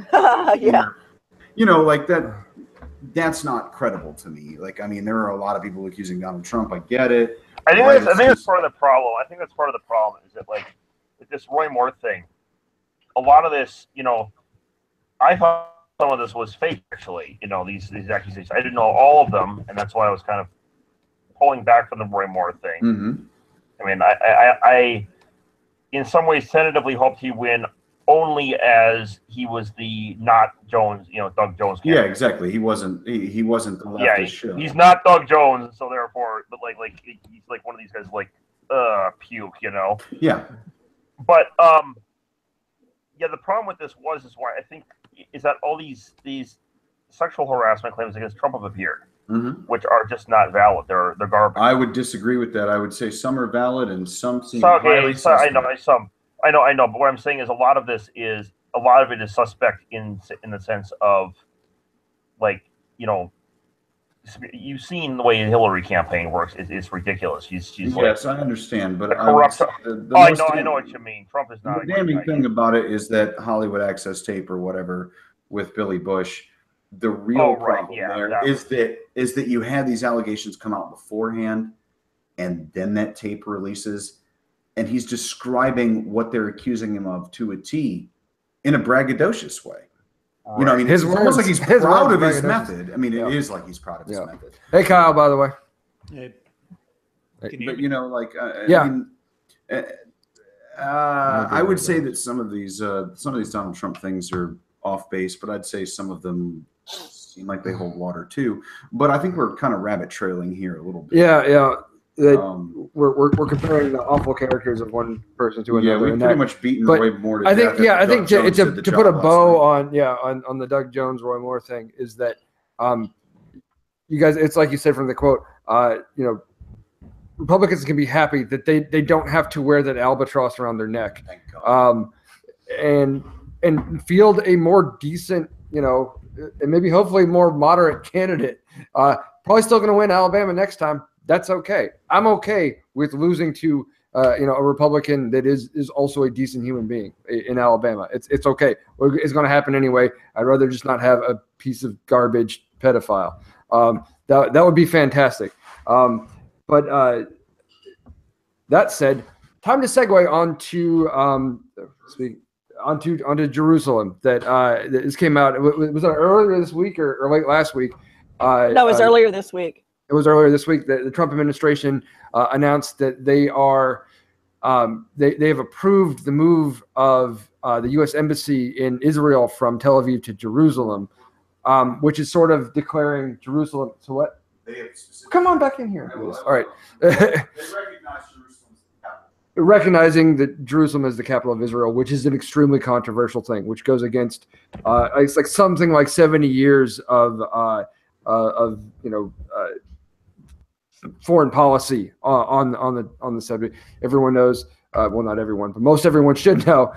like that. That's not credible to me. Like, I mean, there are a lot of people accusing Donald Trump. I get it.
I think that's part of the problem. I think that's part of the problem is that, like, with this Roy Moore thing, a lot of this, I thought some of this was fake, actually. These accusations. I didn't know all of them, and that's why I was kind of pulling back from the Roy Moore thing.
Mm-hmm.
I mean, I in some ways tentatively hoped he'd win, only as he was the not Jones, Doug Jones candidate.
Yeah, exactly. He wasn't the leftist show.
He's not Doug Jones, so therefore, but like he's like one of these guys, like puke,
Yeah.
But the problem with this is why I think is that all these sexual harassment claims against Trump have appeared, which are just not valid. They're garbage.
I would disagree with that. I would say some are valid and some seem highly suspect. I know, but what I'm saying is a lot of it is suspect in the sense of, like, you've seen the way the Hillary campaign works. It's ridiculous. She's yes, I understand, but
corrupt. I know what you mean. Trump is not.
The damning thing about it is that Hollywood Access tape or whatever with Billy Bush. The real problem is that you had these allegations come out beforehand, and then that tape releases. And he's describing what they're accusing him of to a T in a braggadocious way. I mean, it's almost like he's proud of his method. I mean, it is like he's proud of his method.
Hey, Kyle, by the way.
Hey.
I would say that some of these Donald Trump things are off base, but I'd say some of them seem like they hold water too. But I think we're kind of rabbit trailing here a little bit.
Yeah. We're comparing the awful characters of one person to another.
Yeah, we've pretty much beaten Roy Moore to death.
I think to put a bow on the Doug Jones Roy Moore thing is that you guys, it's like you said from the quote, Republicans can be happy that they don't have to wear that albatross around their neck,
Thank God.
and field a more decent, and maybe hopefully more moderate candidate. Probably still going to win Alabama next time. That's okay. I'm okay with losing to a Republican that is also a decent human being in Alabama. It's okay. It's going to happen anyway. I'd rather just not have a piece of garbage pedophile. That would be fantastic. But that said, time to segue onto Jerusalem. This came out. Was it earlier this week or late last week?
No, it was earlier this week.
It was earlier this week that the Trump administration announced that they are they have approved the move of the U.S. Embassy in Israel from Tel Aviv to Jerusalem, which is sort of declaring Jerusalem. So what? Come on back in here. All right.
They recognize Jerusalem as the capital.
Recognizing that Jerusalem is the capital of Israel, which is an extremely controversial thing, which goes against it's like something like 70 years of foreign policy on the subject. Everyone knows, well, not everyone, but most everyone should know,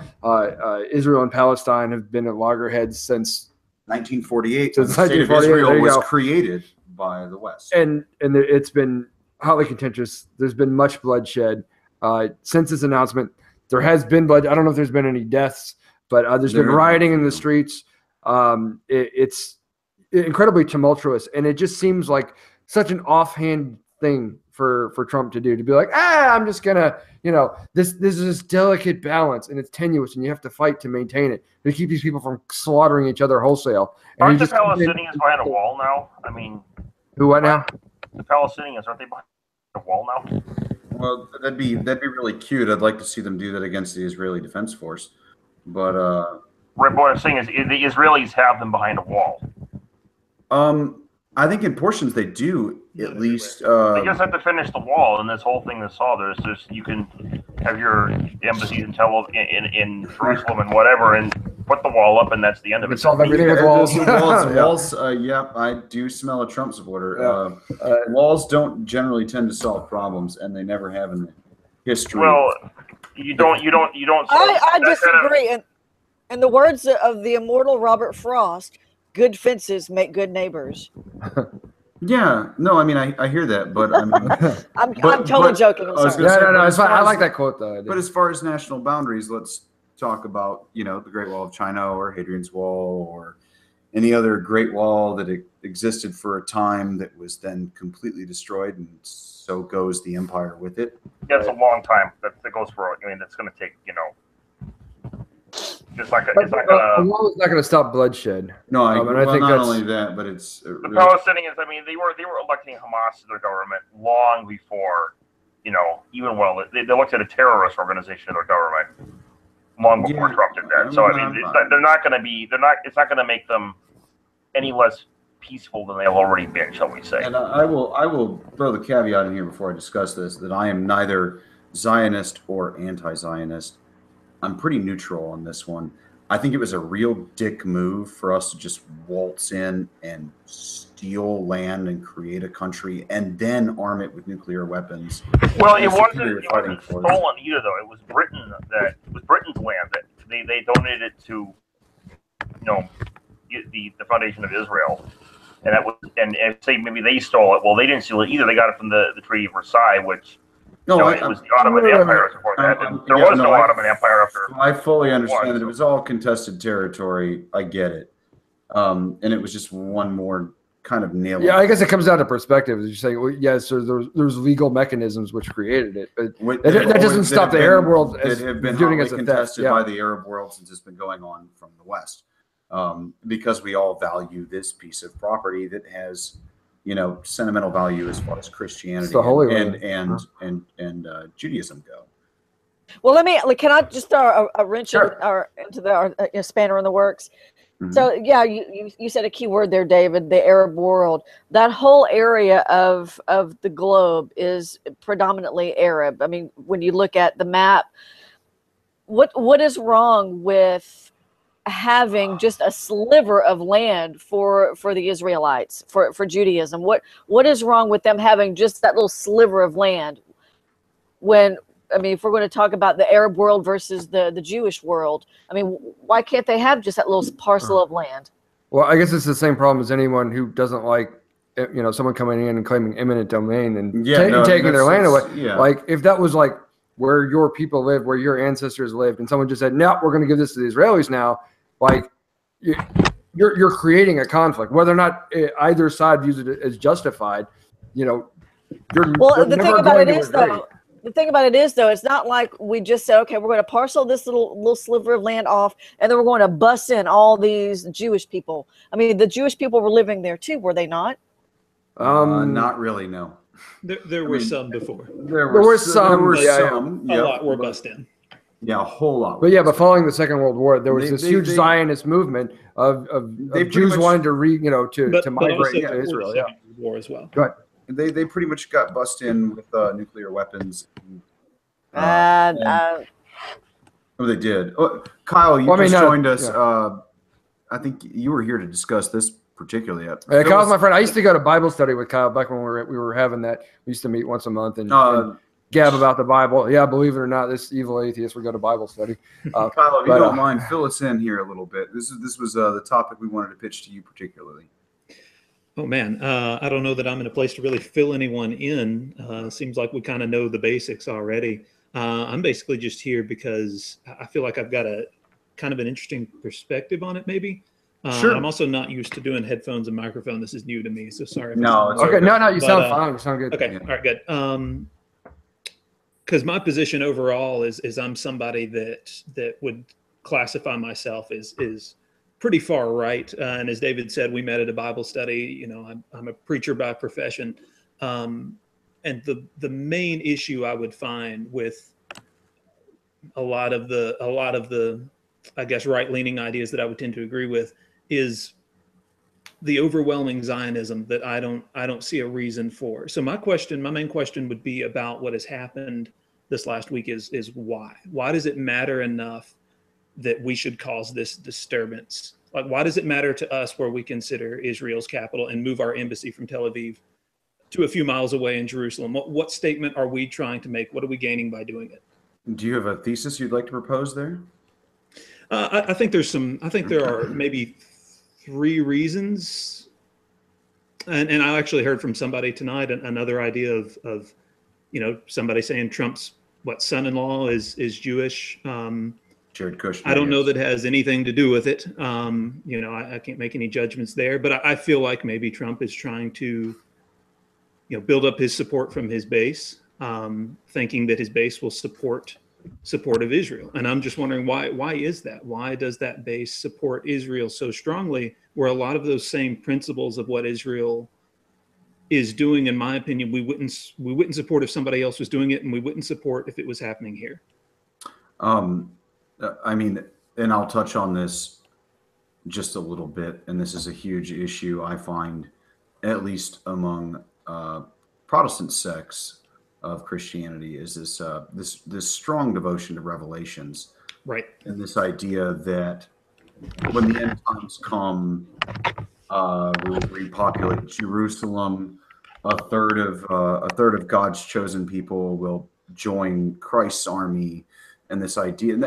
Israel and Palestine have been at loggerheads since
1948. Since the state of Israel was created by the West,
and it's been hotly contentious. There's been much bloodshed since this announcement. There has been blood. I don't know if there's been any deaths, but there's been rioting in the streets. It's incredibly tumultuous, and it just seems like such an offhand thing for Trump to do, to be like, I'm just gonna, this is this delicate balance, and it's tenuous, and you have to fight to maintain it to keep these people from slaughtering each other wholesale. And
aren't the Palestinians behind a wall now? I mean,
who? What now?
The Palestinians, aren't they behind a wall now?
Well, that'd be really cute. I'd like to see them do that against the Israeli Defense Force, but
Right, what I'm saying is the Israelis have them behind a wall.
I think in portions they do at least.
They just have to finish the wall, and this whole thing that's all there's you can have your embassies in in Jerusalem and whatever, and put the wall up, and that's the end of it.
Solve everything with walls.
Walls. Yep, I do smell a Trump supporter. Walls don't generally tend to solve problems, and they never have in history.
Well, you don't.
I disagree. And in the words of the immortal Robert Frost, good fences make good neighbors.
Yeah, no, I mean, I hear that, but I mean,
I'm totally joking. I'm sorry.
No, it's fine. I like that quote though.
But as far as national boundaries, let's talk about, you know, the Great Wall of China or Hadrian's Wall or any other Great Wall that existed for a time that was then completely destroyed, and so goes the empire with it.
Yeah, it's a long time. That goes for. I mean, that's going to take, you know. It's not gonna.
A wall is not going to stop bloodshed.
No, I think not
that's
only that, but it's
the Palestinians. I mean, they were electing Hamas as their government long before, you know, even they looked at a terrorist organization as their government long before Trump did that. So I mean, they're not going to be. It's not going to make them any less peaceful than they've already been, shall we say?
And I will throw the caveat in here before I discuss this that I am neither Zionist or anti-Zionist. I'm pretty neutral on this one. I think it was a real dick move for us to just waltz in and steal land and create a country and then arm it with nuclear weapons.
Well, it wasn't stolen either, though. It was Britain's land that they donated it to, you know, the foundation of Israel, and that was and say maybe they stole it. Well, they didn't steal it either. They got it from the Treaty of Versailles, which. No, it was the Ottoman Empire before that. There was no Ottoman Empire after.
I fully understand that it was all contested territory. I get it, and it was just one more kind of nail.
Yeah, I guess it comes down to perspective. As you say, well, yes, there's legal mechanisms which created it, but that doesn't stop the Arab world as
have been
doing as a
contested by the Arab world since it's been going on from the West, because we all value this piece of property that has, you know, sentimental value as far as Christianity and Judaism go.
Well, can I just throw a wrench into the spanner in the works? Mm-hmm. So yeah, you said a key word there, David, the Arab world. That whole area of the globe is predominantly Arab. I mean, when you look at the map, what is wrong with having just a sliver of land for the Israelites, for Judaism? What is wrong with them having just that little sliver of land? When, I mean, if we're going to talk about the Arab world versus the Jewish world, I mean, why can't they have just that little parcel of land?
Well, I guess it's the same problem as anyone who doesn't like, you know, someone coming in and claiming eminent domain and taking their land away. Yeah. Like if that was like where your people lived, where your ancestors lived, and someone just said, no, we're going to give this to the Israelis now. Like you're creating a conflict, whether or not either side views it as justified. You know,
the thing about it is though, it's not like we just said, okay, we're going to parcel this little sliver of land off, and then we're going to bus in all these Jewish people. I mean, the Jewish people were living there too, were they not?
Not really, no.
There were some before.
There were some.
A lot were bussed in.
Yeah, a whole lot.
But following the Second World War, there was this huge Zionist movement of Jews wanting to to migrate to Israel. Yeah,
war as well.
Go ahead.
They pretty much got bussed in with nuclear weapons.
Oh,
they did. Oh, Kyle, you joined us. Yeah. I think you were here to discuss this particularly.
Kyle's my friend. I used to go to Bible study with Kyle back when we were having that. We used to meet once a month and gab about the Bible. Yeah, believe it or not, this evil atheist would go to Bible study.
Kyle, if you don't mind, fill us in here a little bit. This was the topic we wanted to pitch to you particularly.
Oh man, I don't know that I'm in a place to really fill anyone in. Seems like we kind of know the basics already. I'm basically just here because I feel like I've got a kind of an interesting perspective on it, maybe.
Sure.
I'm also not used to doing headphones and microphone. This is new to me, so sorry.
No,
okay. No, you sound fine. You sound good.
Okay, all right, good. Because my position overall is I'm somebody that would classify myself as pretty far right. And as David said, we met at a Bible study. You know, I'm a preacher by profession. the main issue I would find with a lot of the I guess right-leaning ideas that I would tend to agree with is the overwhelming Zionism that I don't see a reason for. So my main question would be about what has happened this last week is why? Why does it matter enough that we should cause this disturbance? Like, why does it matter to us where we consider Israel's capital and move our embassy from Tel Aviv to a few miles away in Jerusalem? What statement are we trying to make? What are we gaining by doing it?
Do you have a thesis you'd like to propose there?
I think there are maybe 3 reasons. And I actually heard from somebody tonight another idea of somebody saying Trump's son-in-law is Jewish.
Jared Kushner.
I don't know that it has anything to do with it. I can't make any judgments there, but I feel like maybe Trump is trying to, build up his support from his base, thinking that his base will support of Israel. And I'm just wondering why is that? Why does that base support Israel so strongly, where a lot of those same principles of what Israel is doing, in my opinion, we wouldn't support if somebody else was doing it, and we wouldn't support if it was happening here.
I mean, and I'll touch on this just a little bit, and this is a huge issue I find, at least among Protestant sects of Christianity, is this strong devotion to Revelations,
right?
And this idea that when the end times come, we will repopulate Jerusalem. A third of God's chosen people will join Christ's army. And this idea, and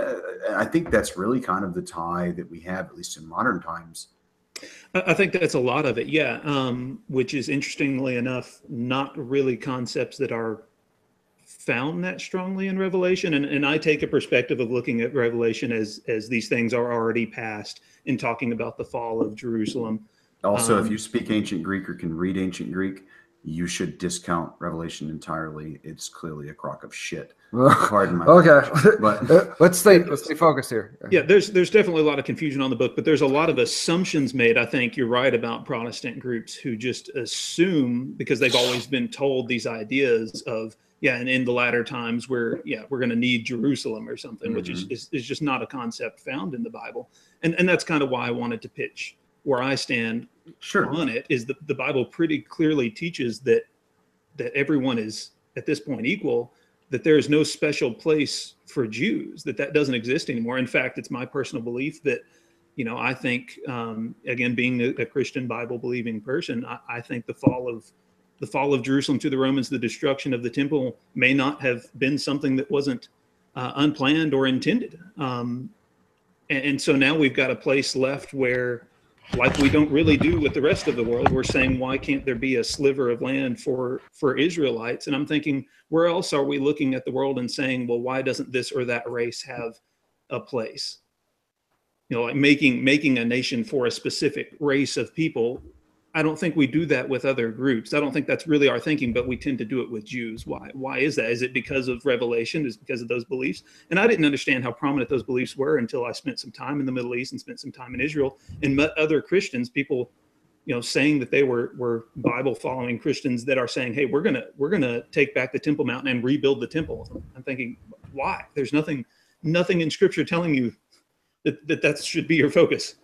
I think that's really kind of the tie that we have, at least in modern times.
I think that's a lot of it, yeah. Which is, interestingly enough, not really concepts that are found that strongly in Revelation. And I take a perspective of looking at Revelation as these things are already past, and talking about the fall of Jerusalem.
Also, if you speak ancient Greek or can read ancient Greek, you should discount Revelation entirely. It's clearly a crock of shit. Pardon my
okay,
but
let's stay focused here.
Yeah, there's definitely a lot of confusion on the book, but there's a lot of assumptions made. I think you're right about Protestant groups who just assume, because they've always been told these ideas of, and in the latter times we're going to need Jerusalem or something, which is just not a concept found in the Bible. And that's kind of why I wanted to pitch where I stand on it, is the Bible pretty clearly teaches that everyone is at this point equal, that there is no special place for Jews, that doesn't exist anymore. In fact, it's my personal belief that, I think, again, being a Christian Bible believing person, I think the fall of Jerusalem to the Romans, the destruction of the temple, may not have been something that wasn't unplanned or intended. And so now we've got a place left where, like we don't really do with the rest of the world, we're saying, why can't there be a sliver of land for Israelites? And I'm thinking, where else are we looking at the world and saying, well, why doesn't this or that race have a place? Like making a nation for a specific race of people. I don't think we do that with other groups. I don't think that's really our thinking, but we tend to do it with Jews. Why? Why is that? Is it because of Revelation? Is it because of those beliefs? And I didn't understand how prominent those beliefs were until I spent some time in the Middle East and spent some time in Israel and met other Christians, people, saying that they were Bible following Christians that are saying, hey, we're gonna take back the Temple Mount and rebuild the temple. I'm thinking, why? There's nothing in Scripture telling you that should be your focus.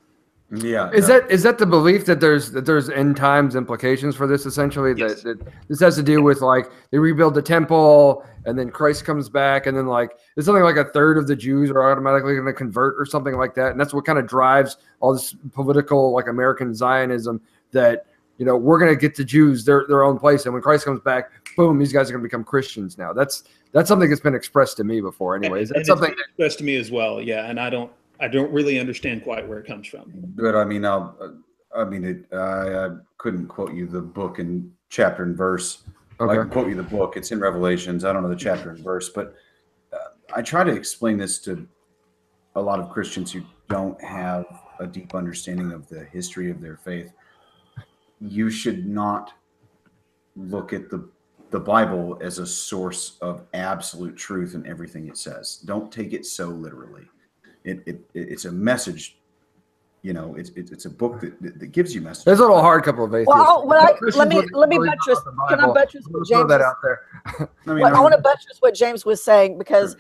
Yeah.
Is that the belief that there's end times implications for this, essentially?
Yes.
That this has to do with, like, they rebuild the temple and then Christ comes back, and then, like, it's something like a third of the Jews are automatically going to convert or something like that. And that's what kind of drives all this political, like, American Zionism, that, we're going to get the Jews their own place. And when Christ comes back, boom, these guys are going to become Christians now. That's something that's been expressed to me before anyway. Is that something
it's been expressed to me as well? Yeah. And I don't really understand quite where it comes from.
But I mean, I couldn't quote you the book and chapter and verse.
Okay.
I can quote you the book. It's in Revelations. I don't know the chapter and verse, but I try to explain this to a lot of Christians who don't have a deep understanding of the history of their faith. You should not look at the Bible as a source of absolute truth in everything it says. Don't take it so literally. It's a message You know, it's a book that gives you messages.
There's a little hard couple of atheists.
Well, let me buttress. Can I buttress what
throw
James?
that out there.
I mean,
I want to buttress what James was saying, because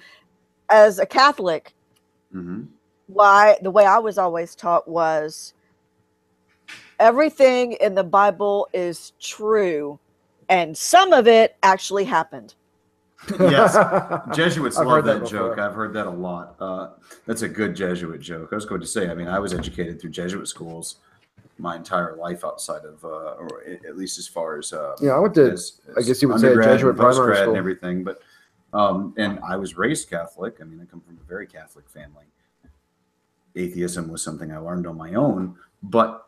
as a Catholic,
mm-hmm.
the way I was always taught was everything in the Bible is true, and some of it actually happened.
Yes, Jesuits
I've
love
heard
that joke. I've heard that a lot. That's a good Jesuit joke. I was going to say, I mean, I was educated through Jesuit schools my entire life outside of, or at least as far as
I went to, I guess you would say, a Jesuit primary school
and everything. But and I was raised Catholic. I mean, I come from a very Catholic family. Atheism was something I learned on my own, but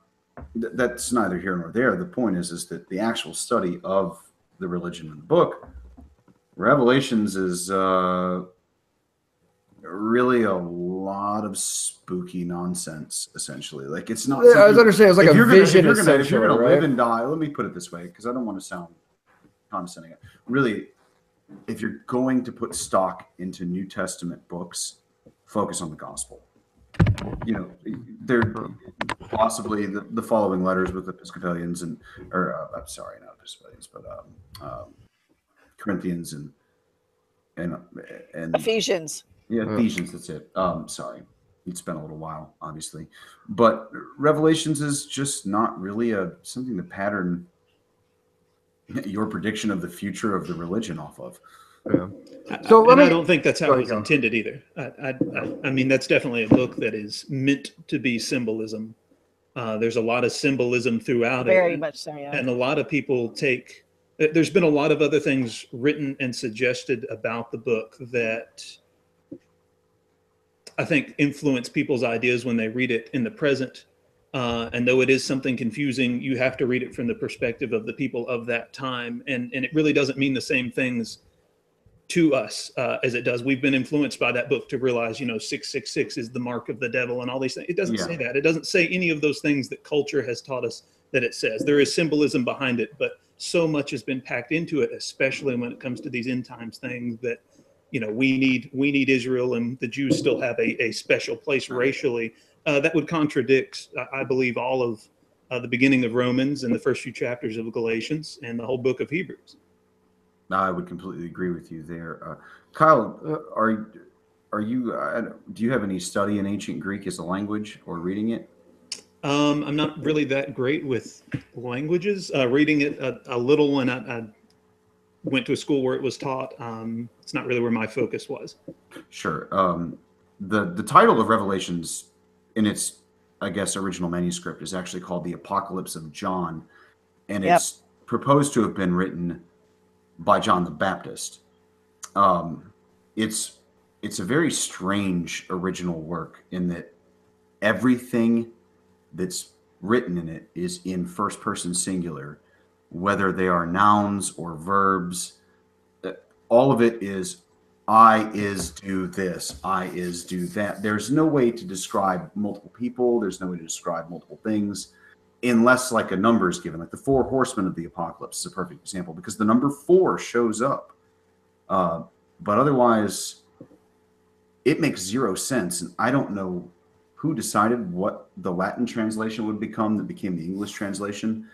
that's neither here nor there. The point is that the actual study of the religion in the book, Revelations, is really a lot of spooky nonsense, essentially. Like, it's not.
Yeah, I was understanding. It's like a vision.
If you're gonna live and die, let me put it this way, because I don't want to sound condescending. Really, if you're going to put stock into New Testament books, focus on the gospel. You know, there possibly the following letters with Episcopalians and, or I'm sorry, not Episcopalians, but Corinthians and
Ephesians.
Yeah, Ephesians. That's it. Sorry, it's been a little while, obviously, but Revelations is just not really something to pattern your prediction of the future of the religion off of.
Yeah. So
I don't think that's how it was intended either. I mean, that's definitely a book that is meant to be symbolism. There's a lot of symbolism throughout
Very
it.
much so, yeah.
And a lot of people take, there's been a lot of other things written and suggested about the book that I think influence people's ideas when they read it in the present. And though it is something confusing, you have to read it from the perspective of the people of that time. And it really doesn't mean the same things to us as it does. We've been influenced by that book to realize, 666 is the mark of the devil and all these things. It doesn't say that. It doesn't say any of those things that culture has taught us that it says. There is symbolism behind it, but so much has been packed into it, especially when it comes to these end times things, that we need Israel, and the Jews still have a special place racially. That would contradict, I believe, all of the beginning of Romans and the first few chapters of Galatians and the whole book of Hebrews.
No, I would completely agree with you there. Kyle, do you have any study in ancient Greek as a language or reading it?
I'm not really that great with languages. Reading it a little, and I went to a school where it was taught. It's not really where my focus was. Sure.
The title of Revelations in its, I guess, original manuscript is actually called The Apocalypse of John, and it's proposed to have been written by John the Baptist. It's a very strange original work in that everything that's written in it is in first person singular, whether they are nouns or verbs. All of it is I is do this, I is do that. There's no way to describe multiple people. There's no way to describe multiple things unless like a number is given. Like the 4 horsemen of the apocalypse is a perfect example, because the number 4 shows up. But otherwise, it makes zero sense. And I don't know who decided what the Latin translation would become that became the English translation.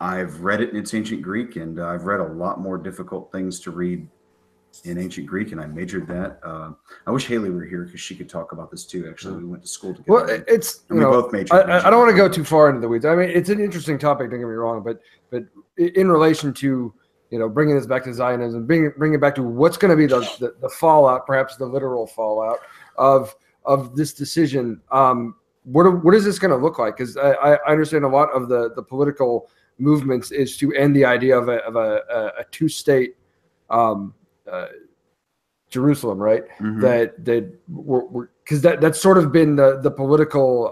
I've read it in its ancient Greek, and I've read a lot more difficult things to read in ancient Greek, and I majored that. I wish Haley were here because she could talk about this too. Actually, we went to school together.
Well, it's
we both majored.
I don't want to go too far into the weeds. I mean, it's an interesting topic. Don't get me wrong, but in relation to bringing this back to Zionism, bringing it back to what's going to be the fallout, perhaps the literal fallout of this decision. What is this going to look like? Because I understand a lot of the political movements is to end the idea of a 2-state Jerusalem, right? Mm-hmm. Because that's sort of been the political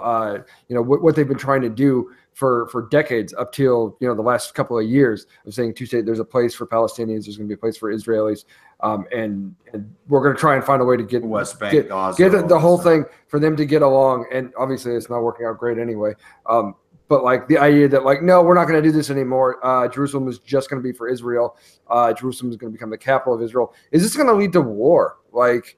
what they've been trying to do for decades up till the last couple of years of saying 2-state. There's a place for Palestinians. There's going to be a place for Israelis, and we're going to try and find a way to get
West Bank, Gaza,
get the whole thing for them to get along. And obviously, it's not working out great anyway. But like the idea that no, we're not going to do this anymore. Jerusalem is just going to be for Israel. Jerusalem is going to become the capital of Israel. Is this going to lead to war? Like,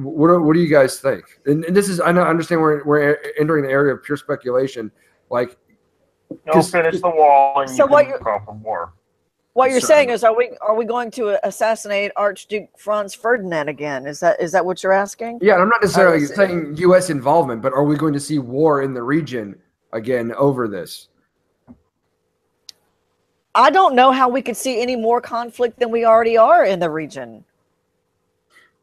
what do you guys think? And this is, I understand we're entering the area of pure speculation. Like,
You'll finish the wall and
So
you
what
can call for war.
What you're saying is, are we going to assassinate Archduke Franz Ferdinand again? Is that what you're asking?
Yeah, I'm not necessarily saying U.S. involvement, but are we going to see war in the region again over this?
I don't know how we could see any more conflict than we already are in the region.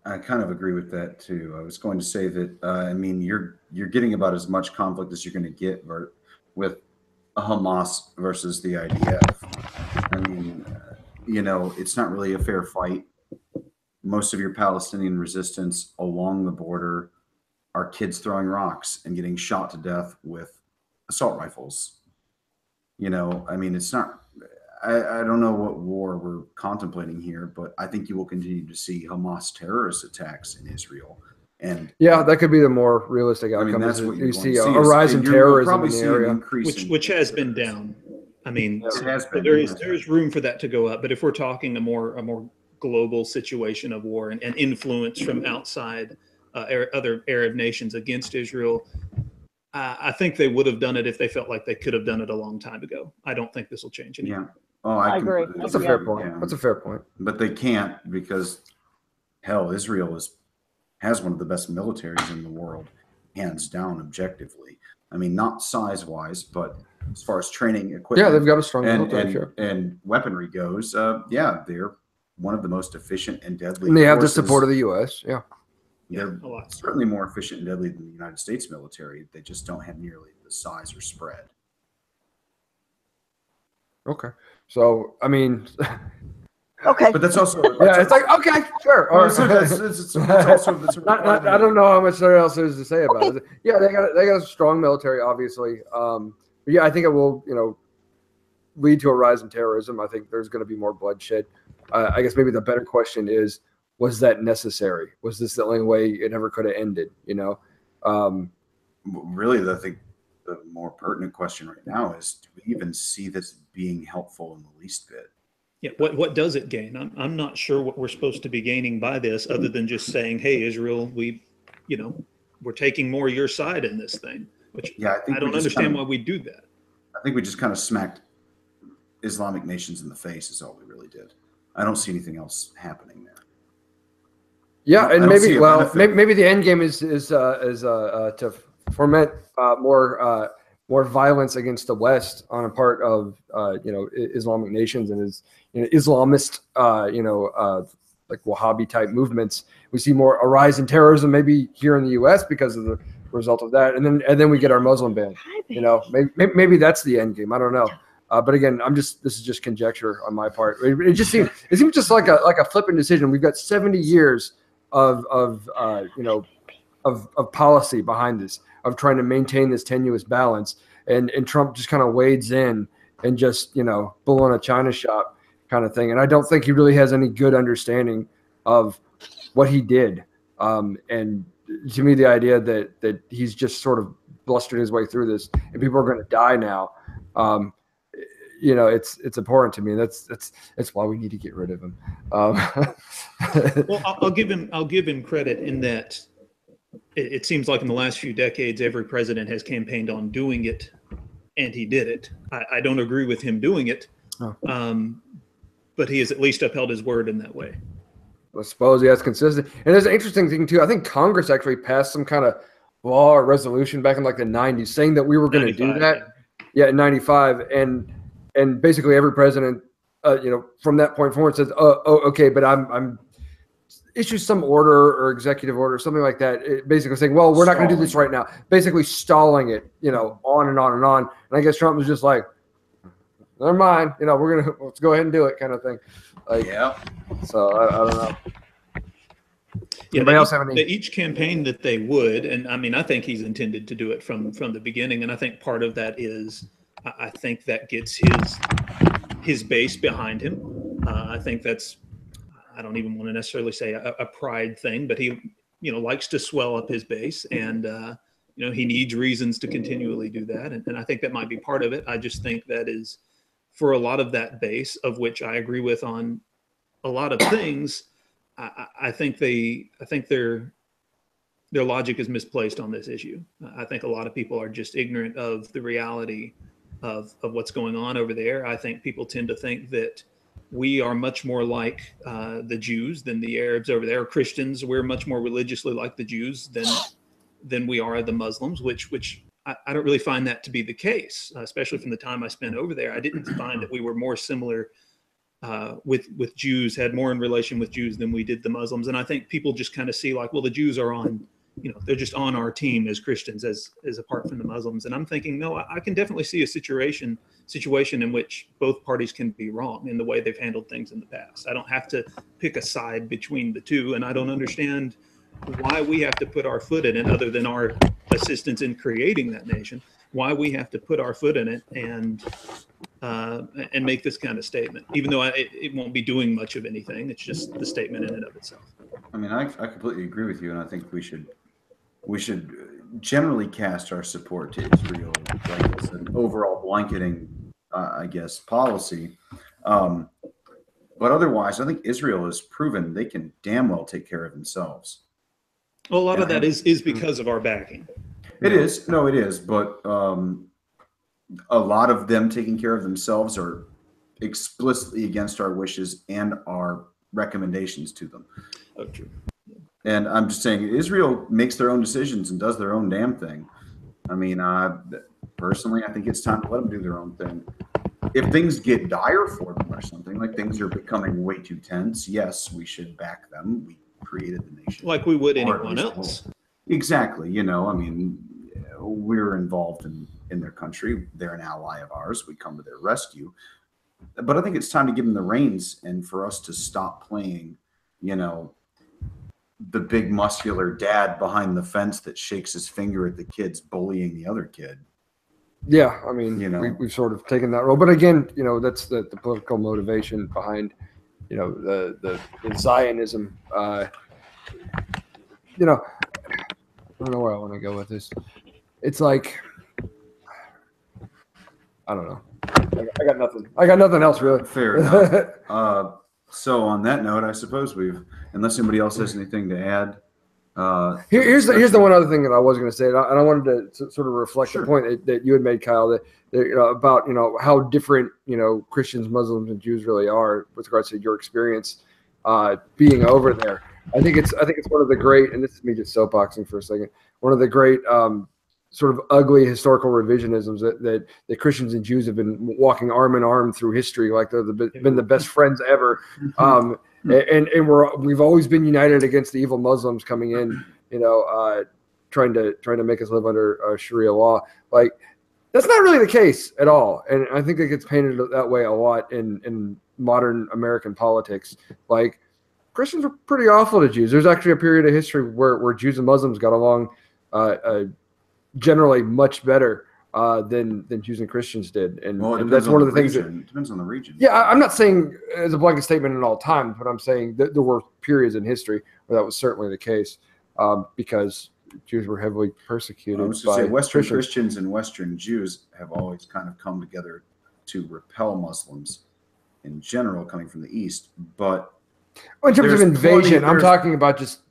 I kind of agree with that too. I was going to say that I mean you're getting about as much conflict as you're going to get with Hamas versus the IDF. I mean, you know, it's not really a fair fight. Most of your Palestinian resistance along the border are kids throwing rocks and getting shot to death with assault rifles. You know, I mean, it's not. I don't know what war we're contemplating here, but I think you will continue to see Hamas terrorist attacks in Israel. And
yeah, that could be the more realistic outcome.
I mean, that's what
you see a rise in terrorism in the area,
which has been down. I mean,
yeah,
so there is room for that to go up. But if we're talking a more global situation of war and influence from outside other Arab nations against Israel, I think they would have done it if they felt like they could have done it a long time ago. I don't think this will change anymore.
Yeah. Oh, I
agree.
That's a fair point. Yeah. That's a fair point.
But they can't because, hell, Israel has one of the best militaries in the world, hands down, objectively. I mean, not size-wise, but as far as training equipment.
Yeah, they've got a strong military.
And weaponry goes, yeah, they're one of the most efficient and deadly.
And they have the support of the U.S., yeah.
They're certainly more efficient and deadly than the United States military. They just don't have nearly the size or spread.
Okay. So, I mean...
Okay. But that's also...
yeah, it's like, okay, sure. Or, I don't know how much there else is to say about it. Yeah, they got a strong military, obviously. But yeah, I think it will, you know, lead to a rise in terrorism. I think there's going to be more bloodshed. I guess maybe the better question is, was that necessary? Was this the only way it ever could have ended, you know?
Really, I think the more pertinent question right now is, do we even see this being helpful in the least bit?
Yeah, what does it gain? I'm not sure what we're supposed to be gaining by this, other than just saying, "Hey, Israel, we're taking more your side in this thing." Which I don't understand why we do that.
I think we just kind of smacked Islamic nations in the face. Is all we really did. I don't see anything else happening there.
Yeah, and maybe the end game is to foment more violence against the West on a part of Islamic nations and Islamist like Wahhabi type movements. We see a rise in terrorism maybe here in the U.S. because of the result of that, and then we get our Muslim ban. You know, maybe that's the end game. I don't know. But again, this is just conjecture on my part. It seems just like a flippant decision. We've got 70 years of policy behind this, of trying to maintain this tenuous balance, and Trump just kind of wades in and just bull in a china shop kind of thing. And I don't think he really has any good understanding of what he did. And to me, the idea that he's just sort of blustered his way through this and people are going to die now, it's abhorrent to me. That's why we need to get rid of him.
Well, I'll give him credit in that it seems like in the last few decades, every president has campaigned on doing it, and he did it. I don't agree with him doing it, but he has at least upheld his word in that way.
I suppose, yeah, it's consistent. And there's an interesting thing, too. I think Congress actually passed some kind of law or resolution back in like the 90s saying that we were going to do that. Yeah, in 95. And basically every president, from that point forward says, oh, okay, but I'm issue some order or executive order, something like that, basically saying, well, we're not going to do this right now. Basically stalling it, on and on and on. And I guess Trump was just like, never mind, let's go ahead and do it kind of thing. Like, yeah. So I don't know.
Yeah, they each campaign that they would, and I mean, I think he's intended to do it from the beginning. And I think part of that is, I think that gets his base behind him. I think that's, I don't even want to necessarily say a pride thing, but he, likes to swell up his base, and he needs reasons to continually do that, and I think that might be part of it. I just think that is, for a lot of that base, of which I agree with on a lot of things, I think they're their logic is misplaced on this issue. I think a lot of people are just ignorant of the reality of what's going on over there. I think people tend to think that we are much more like the Jews than the Arabs over there. Christians, we're much more religiously like the Jews than we are the Muslims, which I don't really find that to be the case, especially from the time I spent over there. I didn't find that we were more similar with Jews, had more in relation with Jews than we did the Muslims. And I think people just kind of see like, well, the Jews are on, they're just on our team as Christians, as apart from the Muslims. And I'm thinking, no, I can definitely see a situation in which both parties can be wrong in the way they've handled things in the past. I don't have to pick a side between the two, and I don't understand why we have to put our foot in it, other than our assistance in creating that nation, why we have to put our foot in it and make this kind of statement, even though it won't be doing much of anything. It's just the statement in and of itself.
I mean, I completely agree with you, and I think we should generally cast our support to Israel like it's an overall blanketing, I guess, policy. But otherwise, I think Israel has proven they can damn well take care of themselves.
Well, a lot of that is because of our backing.
It is. No, it is. But a lot of them taking care of themselves are explicitly against our wishes and our recommendations to them.
Oh, true.
And I'm just saying, Israel makes their own decisions and does their own damn thing. I mean, personally, I think it's time to let them do their own thing. If things get dire for them or something, like things are becoming way too tense, yes, we should back them. We created the nation.
Like we would anyone else.
Exactly. I mean, we're involved in their country. They're an ally of ours. We come to their rescue. But I think it's time to give them the reins and for us to stop playing, the big muscular dad behind the fence that shakes his finger at the kids bullying the other kid.
Yeah, I mean, we've sort of taken that role, but again, that's the political motivation behind, the Zionism. I don't know where I want to go with this. It's like, I don't know. I got nothing. I got nothing else really.
Fair enough. So on that note, I suppose unless anybody else has anything to add.
Here's the one other thing that I was going to say, and I wanted to sort of reflect the point that you had made, Kyle, that about how different Christians, Muslims, and Jews really are with regards to your experience being over there. I think it's one of the great, and this is me just soapboxing for a second, one of the great sort of ugly historical revisionisms that Christians and Jews have been walking arm in arm through history, like they've been the best friends ever. And we've always been united against the evil Muslims coming in, trying to make us live under Sharia law. Like, that's not really the case at all. And I think it gets painted that way a lot in modern American politics. Like, Christians are pretty awful to Jews. There's actually a period of history where Jews and Muslims got along generally much better than Jews and Christians did. And that's one of the things
it depends on the region.
Yeah, I'm not saying as a blanket statement in all times, but I'm saying that there were periods in history where that was certainly the case because Jews were heavily persecuted.
I was to say Western Christians and Western Jews have always kind of come together to repel Muslims in general coming from the East. But
in terms of invasion, I'm talking about just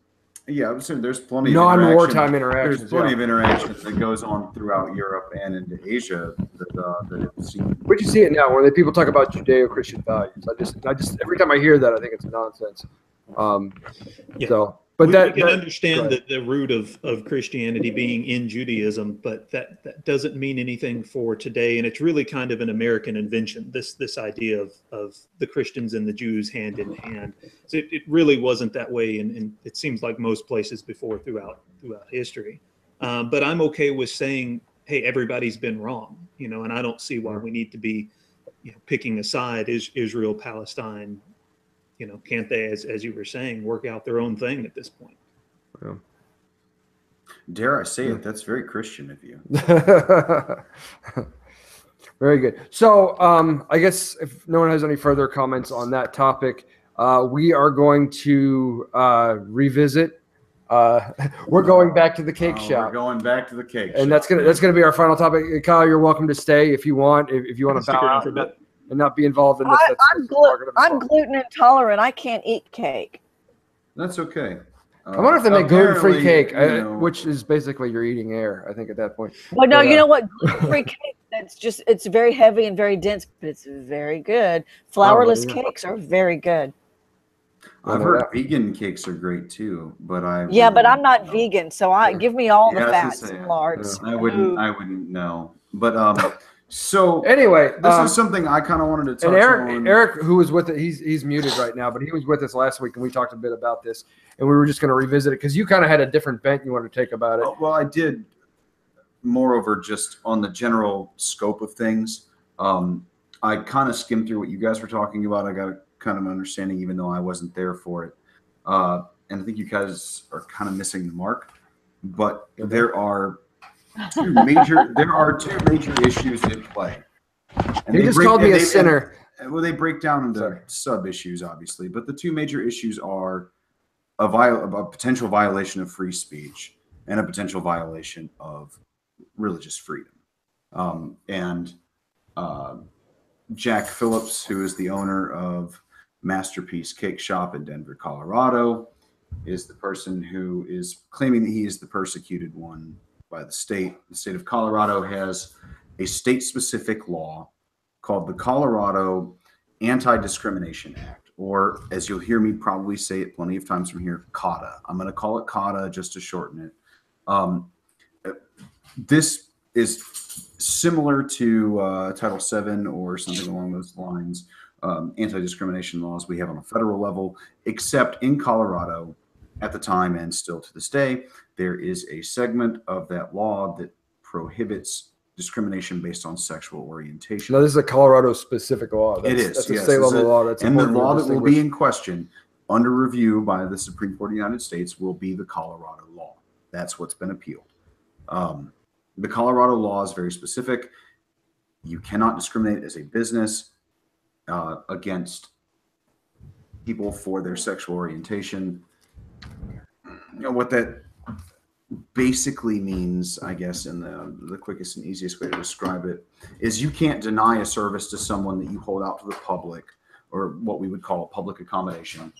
I would say there's plenty of
non-wartime interactions.
There's plenty of interactions that goes on throughout Europe and into Asia that have seen.
But you see it now when people talk about Judeo-Christian values. I just every time I hear that, I think it's nonsense. So, but
we can understand the root of Christianity being in Judaism, but that doesn't mean anything for today. And it's really kind of an American invention, this idea of the Christians and the Jews hand in hand. So it really wasn't that way, and it seems like most places before throughout history. But I'm okay with saying, hey, everybody's been wrong, and I don't see why we need to be picking a side. Is Israel, Palestine? Can't they, as you were saying, work out their own thing at this point?
Yeah.
Dare I say it? That's very Christian of you.
Very good. So I guess if no one has any further comments on that topic, we are going to revisit. We're going back to the cake shop.
We're going back to the cake shop.
And that's gonna be our final topic. Kyle, you're welcome to stay if you want. If you want to bow out and not be involved in this.
I'm gluten intolerant. I can't eat cake.
That's okay.
I wonder if they make gluten-free cake,
know,
which is basically you're eating air, I think, at that point.
Well, no, you know what? Gluten-free cake, it's very heavy and very dense, but it's very good. Flourless cakes are very good.
I've heard vegan cakes are great too, but
but I'm not vegan, so give me all the fats and lards.
I wouldn't know. But so
anyway,
this is something I kind of wanted to touch on.
Eric, who was with it, he's muted right now, but he was with us last week, and we talked a bit about this, and we were just going to revisit it because you kind of had a different bent you wanted to take about it.
Well, I did. Moreover, just on the general scope of things, I kind of skimmed through what you guys were talking about. I got kind of an understanding, even though I wasn't there for it, and I think you guys are kind of missing the mark. But there are two major issues in play.
And he just called me a sinner.
Well, they break down into sub issues, obviously, but the two major issues are a potential violation of free speech and a potential violation of religious freedom. Jack Phillips, who is the owner of Masterpiece Cakeshop in Denver, Colorado, is the person who is claiming that he is the persecuted one by the state. The state of Colorado has a state-specific law called the Colorado Anti-Discrimination Act, or as you'll hear me probably say it plenty of times from here, COTA. I'm going to call it COTA just to shorten it. This is similar to Title VII or something along those lines, anti-discrimination laws we have on a federal level, except in Colorado at the time and still to this day, there is a segment of that law that prohibits discrimination based on sexual orientation.
No, this is a Colorado-specific law.
It is.
That's a state-level law.
And the law that will be in question under review by the Supreme Court of the United States will be the Colorado law. That's what's been appealed. The Colorado law is very specific. You cannot discriminate as a business against people for their sexual orientation. You know what that basically means, I guess, in the quickest and easiest way to describe it, is you can't deny a service to someone that you hold out to the public, or what we would call a public accommodation,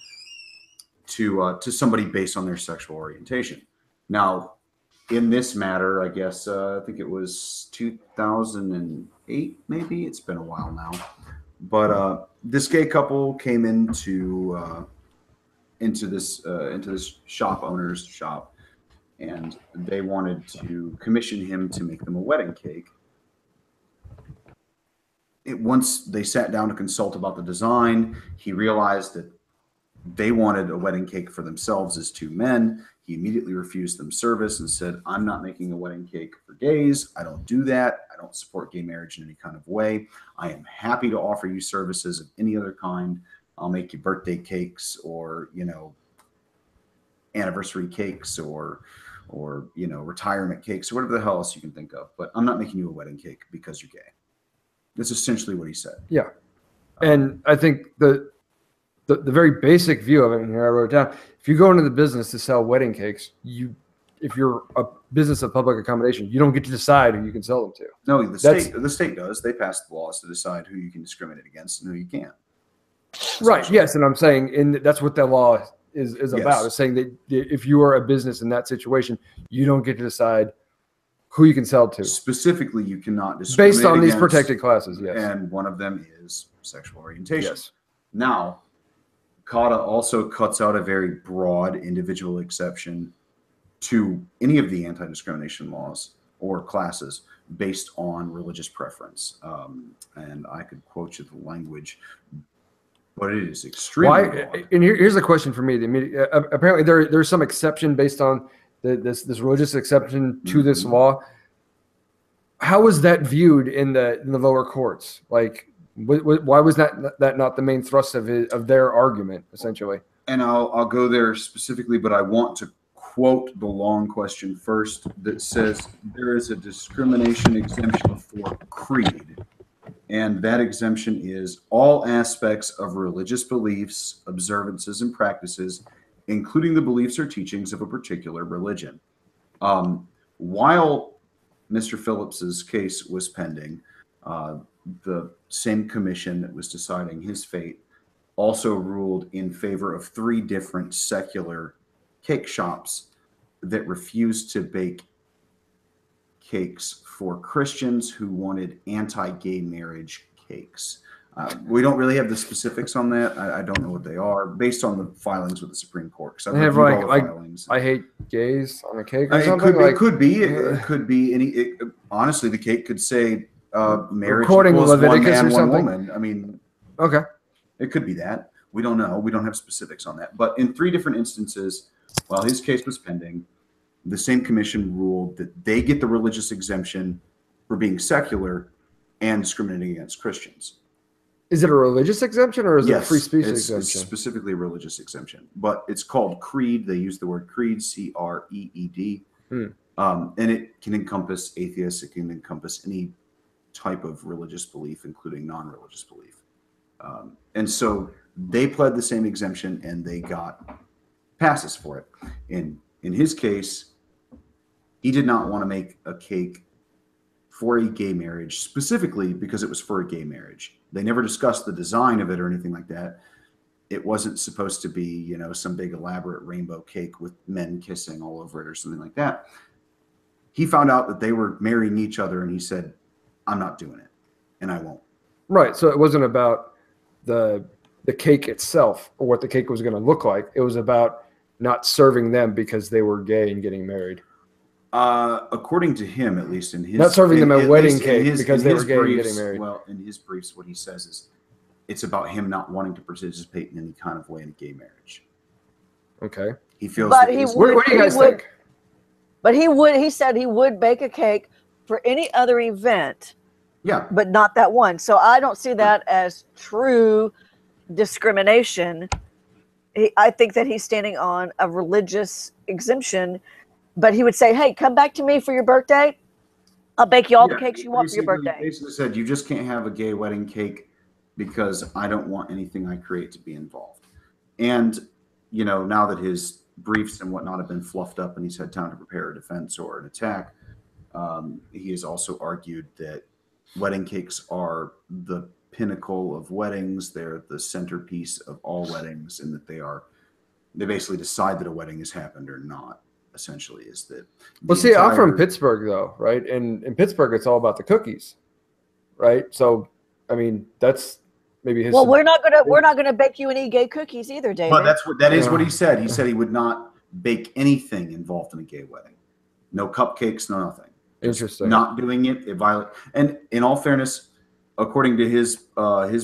to somebody based on their sexual orientation. Now, in this matter, I guess I think it was 2008, maybe. It's been a while now, but this gay couple came into this shop owner's shop, and they wanted to commission him to make them a wedding cake. Once they sat down to consult about the design, he realized that they wanted a wedding cake for themselves as two men. He immediately refused them service and said, "I'm not making a wedding cake for gays. I don't do that. I don't support gay marriage in any kind of way. I am happy to offer you services of any other kind. I'll make you birthday cakes, or, anniversary cakes, or retirement cakes, or whatever the hell else you can think of. But I'm not making you a wedding cake because you're gay." That's essentially what he said.
Yeah. And I think the very basic view of it, and here I wrote it down, if you go into the business to sell wedding cakes, if you're a business of public accommodation, you don't get to decide who you can sell them to.
No, the state does. They pass the laws to decide who you can discriminate against and who you can't.
Right. Yes. And I'm saying, that's what that law is about. It's saying that if you are a business in that situation, you don't get to decide who you can sell to.
Specifically, you cannot discriminate
based on these protected classes. Yes.
And one of them is sexual orientation.
Yes.
Now, COTA also cuts out a very broad individual exception to any of the anti-discrimination laws or classes based on religious preference. And I could quote you the language, but it is extremely broad.
And here's a question for me. Apparently, there's some exception based on this religious exception to this law. How was that viewed in the lower courts? Like, why was that not the main thrust of their argument, essentially?
And I'll go there specifically, but I want to quote the long question first that says there is a discrimination exemption for creed. And that exemption is all aspects of religious beliefs, observances, and practices, including the beliefs or teachings of a particular religion. While Mr. Phillips's case was pending, the same commission that was deciding his fate also ruled in favor of three different secular cake shops that refused to bake cakes for Christians who wanted anti-gay marriage cakes. We don't really have the specifics on that. I don't know what they are, based on the filings with the Supreme Court. Because I've reviewed all the filings.
I hate gays on a cake or something.
It could be. It could be any. Honestly, the cake could say marriage
According
equals
Leviticus
one man,
or something.
one woman. I mean,
okay,
it could be that. We don't know. We don't have specifics on that. But in 3 different instances, while his case was pending, the same commission ruled that they get the religious exemption for being secular and discriminating against Christians.
Is it a religious exemption or is it a free speech exemption?
It's specifically a religious exemption, but it's called creed. They use the word creed, C-R-E-E-D. And it can encompass atheists. It can encompass any type of religious belief, including non-religious belief. And so they pled the same exemption and they got passes for it. In his case, he did not want to make a cake for a gay marriage, specifically because it was for a gay marriage. They never discussed the design of it or anything like that. It wasn't supposed to be, you know, some big elaborate rainbow cake with men kissing all over it or something like that. He found out that they were marrying each other and he said, I'm not doing it and I won't.
Right. So it wasn't about the cake itself or what the cake was going to look like. It was about not serving them because they were gay and getting married.
According to him, at least in his,
not serving them a wedding cake because they were gay and getting married.
Well, in his briefs, what he says is it's about him not wanting to participate in any kind of way in a gay marriage.
Okay.
He feels.
But
that
what do you guys think?
But he said he would bake a cake for any other event.
Yeah.
But not that one. So I don't see that as true discrimination. I think that he's standing on a religious exemption. But he would say, hey, come back to me for your birthday. I'll bake you all the cakes you want for your birthday.
He basically said, you just can't have a gay wedding cake because I don't want anything I create to be involved. And, you know, now that his briefs and whatnot have been fluffed up and he's had time to prepare a defense or an attack, he has also argued that wedding cakes are the pinnacle of weddings. They're the centerpiece of all weddings, and that they basically decide that a wedding has happened or not. Essentially, is that.
Well, see, I'm from Pittsburgh, though, right? And in Pittsburgh, it's all about the cookies, right? So, I mean, that's maybe his.
Well, we're not gonna bake you any gay cookies either, David.
But that is what he said. He said he would not bake anything involved in a gay wedding. No cupcakes, no nothing.
Interesting.
Not doing it violate. And in all fairness, according to his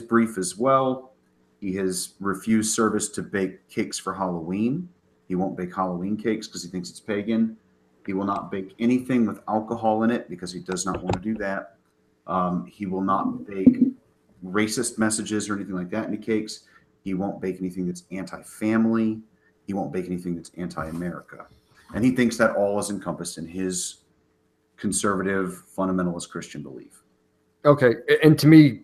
brief as well, he has refused service to bake cakes for Halloween. He won't bake Halloween cakes because he thinks it's pagan. He will not bake anything with alcohol in it because he does not want to do that. He will not bake racist messages or anything like that in the cakes. He won't bake anything that's anti-family. He won't bake anything that's anti-America. And he thinks that all is encompassed in his conservative, fundamentalist Christian belief.
Okay. And to me,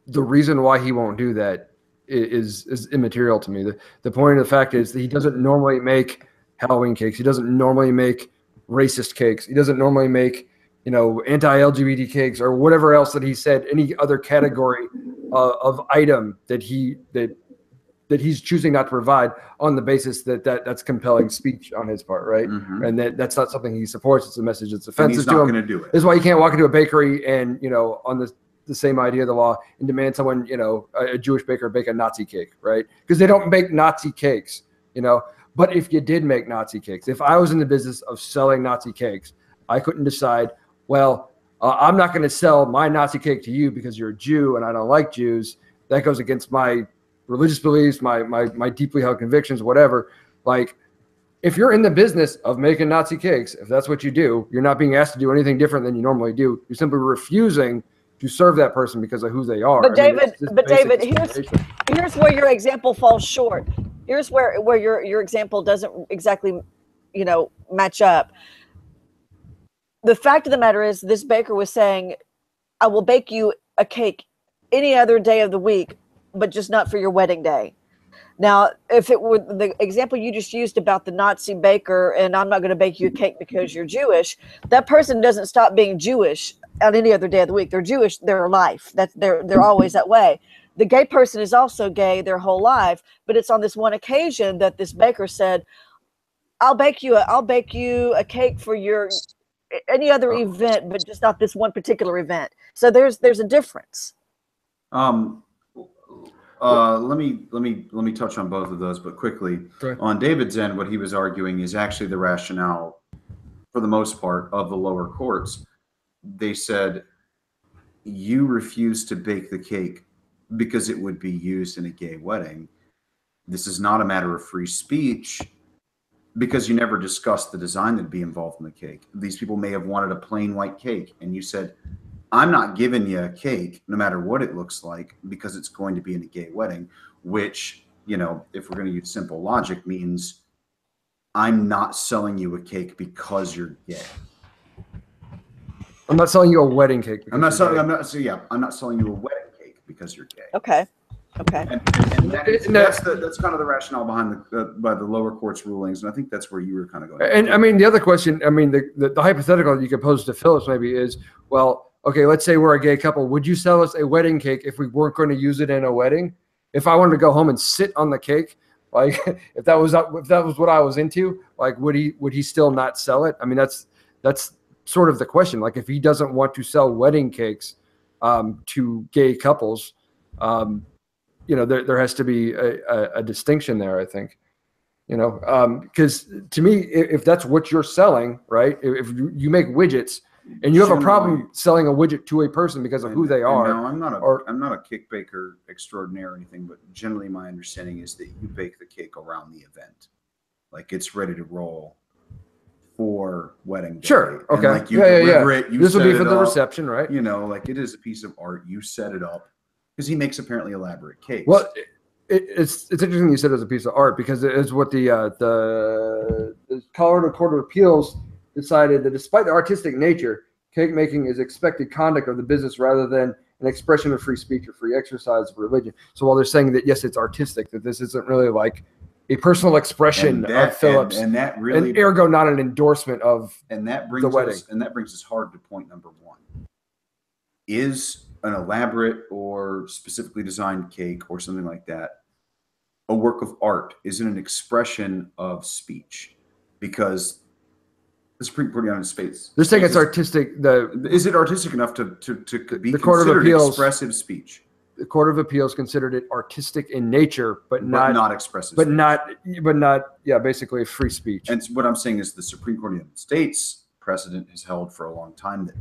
the reason why he won't do that is immaterial to me. The point of the fact is that he doesn't normally make Halloween cakes. He doesn't normally make racist cakes. He doesn't normally make, you know, anti-LGBT cakes or whatever else that he said, any other category of item that he's choosing not to provide on the basis that's compelling speech on his part, right? Mm-hmm. And that's not something he supports. It's a message that's offensive to him.
He's not going to do it.
This is why you can't walk into a bakery and, you know, on the same idea of the law and demand someone, you know, a Jewish baker bake a Nazi cake, right? Because they don't make Nazi cakes, you know. But if you did make Nazi cakes, if I was in the business of selling Nazi cakes, I couldn't decide, well, I'm not going to sell my Nazi cake to you because you're a Jew and I don't like Jews. That goes against my religious beliefs, my deeply held convictions, whatever. Like, if you're in the business of making Nazi cakes, if that's what you do, you're not being asked to do anything different than you normally do. You're simply refusing to serve that person because of who they are.
But David, here's where your example falls short. Here's where your example doesn't exactly, you know, match up. The fact of the matter is, this baker was saying, I will bake you a cake any other day of the week, but just not for your wedding day. Now, if it were the example you just used about the Nazi baker, and I'm not going to bake you a cake because you're Jewish, that person doesn't stop being Jewish on any other day of the week. They're Jewish their life. They're always that way. The gay person is also gay their whole life, but it's on this one occasion that this baker said, I'll bake you a cake for your any other event, but just not this one particular event. So there's a difference.
Let me touch on both of those, but quickly.
Right.
On David's end, what he was arguing is actually the rationale, for the most part, of the lower courts. They said you refuse to bake the cake because it would be used in a gay wedding. This is not a matter of free speech because you never discussed the design that'd be involved in the cake. These people may have wanted a plain white cake, and you said, I'm not giving you a cake, no matter what it looks like, because it's going to be in a gay wedding, which, you know, if we're going to use simple logic, means I'm not selling you a cake because you're gay.
I'm not selling you a wedding cake.
I'm not selling you a wedding cake because you're gay.
Okay. Okay.
And that's kind of the rationale behind by the lower court's rulings, and I think that's where you were kind of going.
And I mean, the other question, I mean, the hypothetical that you could pose to Phyllis maybe is, well, okay, let's say we're a gay couple. Would you sell us a wedding cake if we weren't going to use it in a wedding? If I wanted to go home and sit on the cake, like if that was what I was into, like would he still not sell it? I mean, that's sort of the question. Like if he doesn't want to sell wedding cakes to gay couples, you know, there has to be a distinction there, I think, you know, because to me, if that's what you're selling, right, if you make widgets and you have a problem selling a widget to a person because of who they are.
No, I'm not a cake baker extraordinaire or anything, but generally my understanding is that you bake the cake around the event. Like it's ready to roll for wedding day.
Sure. Okay.
And like you deliver it, you
this will
set
be for
it
the
up,
reception, right?
You know, like it is a piece of art. You set it up because he makes apparently elaborate cakes.
Well, it's interesting you said it was a piece of art because it is what the Colorado Court of Appeals decided that despite the artistic nature, cake making is expected conduct of the business rather than an expression of free speech or free exercise of religion. So while they're saying that, yes, it's artistic, that this isn't really like a personal expression of Phillips, and that really, and ergo not an endorsement of the wedding.
And that brings us hard to point number one. Is an elaborate or specifically designed cake or something like that a work of art? Is it an expression of speech? Because the Supreme Court of the United States.
They're saying it's artistic.
Is it artistic enough to be
the Court of Appeals,
expressive speech?
The Court of Appeals considered it artistic in nature, but not
expressive.
But not basically free speech.
And what I'm saying is the Supreme Court of the United States precedent has held for a long time that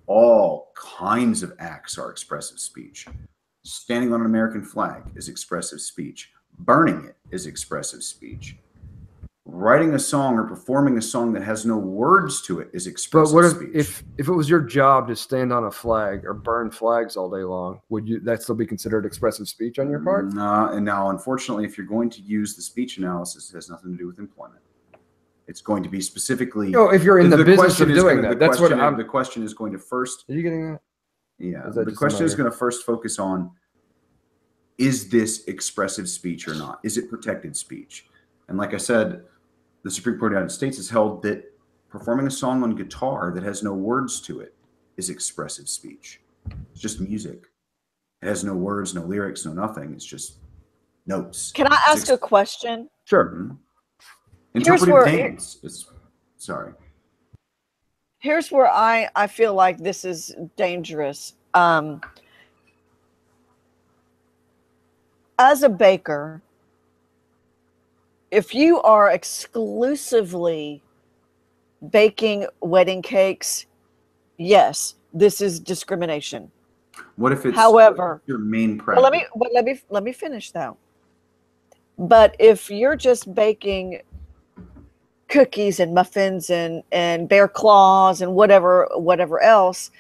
all kinds of acts are expressive speech. Standing on an American flag is expressive speech. Burning it is expressive speech. Writing a song or performing a song that has no words to it is expressive speech.
But what if it was your job to stand on a flag or burn flags all day long? Would that still be considered expressive speech on your part?
No, and now, unfortunately, if you're going to use the speech analysis, it has nothing to do with employment. It's going to be specifically.
Oh, if you're in the business of doing that, that's what I'm.
The question is going to first.
Are you getting that?
Yeah, the question is going to first focus on: is this expressive speech or not? Is it protected speech? And like I said, the Supreme Court of the United States has held that performing a song on guitar that has no words to it is expressive speech. It's just music. It has no words, no lyrics, no nothing. It's just notes.
Can I ask a question?
Sure.
Mm-hmm. Interpretive dance. Sorry.
Here's where I feel like this is dangerous. As a baker, if you are exclusively baking wedding cakes, yes, this is discrimination.
What if it's
however
your main practice?
Let me finish though. But if you're just baking cookies and muffins and bear claws and whatever else,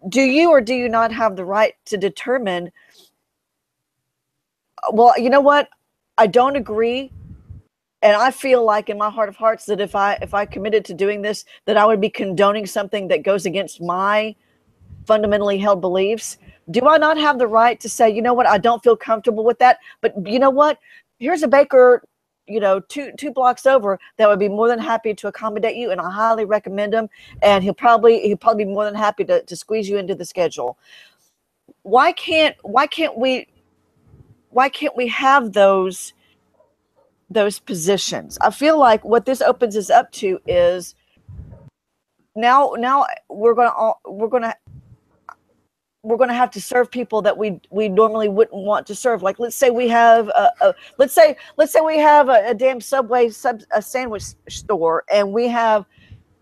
do you or do you not have the right to determine? Well, you know what? I don't agree, and I feel like in my heart of hearts that if I committed to doing this, that I would be condoning something that goes against my fundamentally held beliefs. Do I not have the right to say, you know what, I don't feel comfortable with that, but you know what? Here's a baker, you know, two blocks over that would be more than happy to accommodate you, and I highly recommend him, and he'll probably be more than happy to squeeze you into the schedule. Why can't we have those those positions. I feel like what this opens us up to is now we're gonna have to serve people that we normally wouldn't want to serve. Like, let's say we have let's say we have a damn Subway a sandwich store, and we have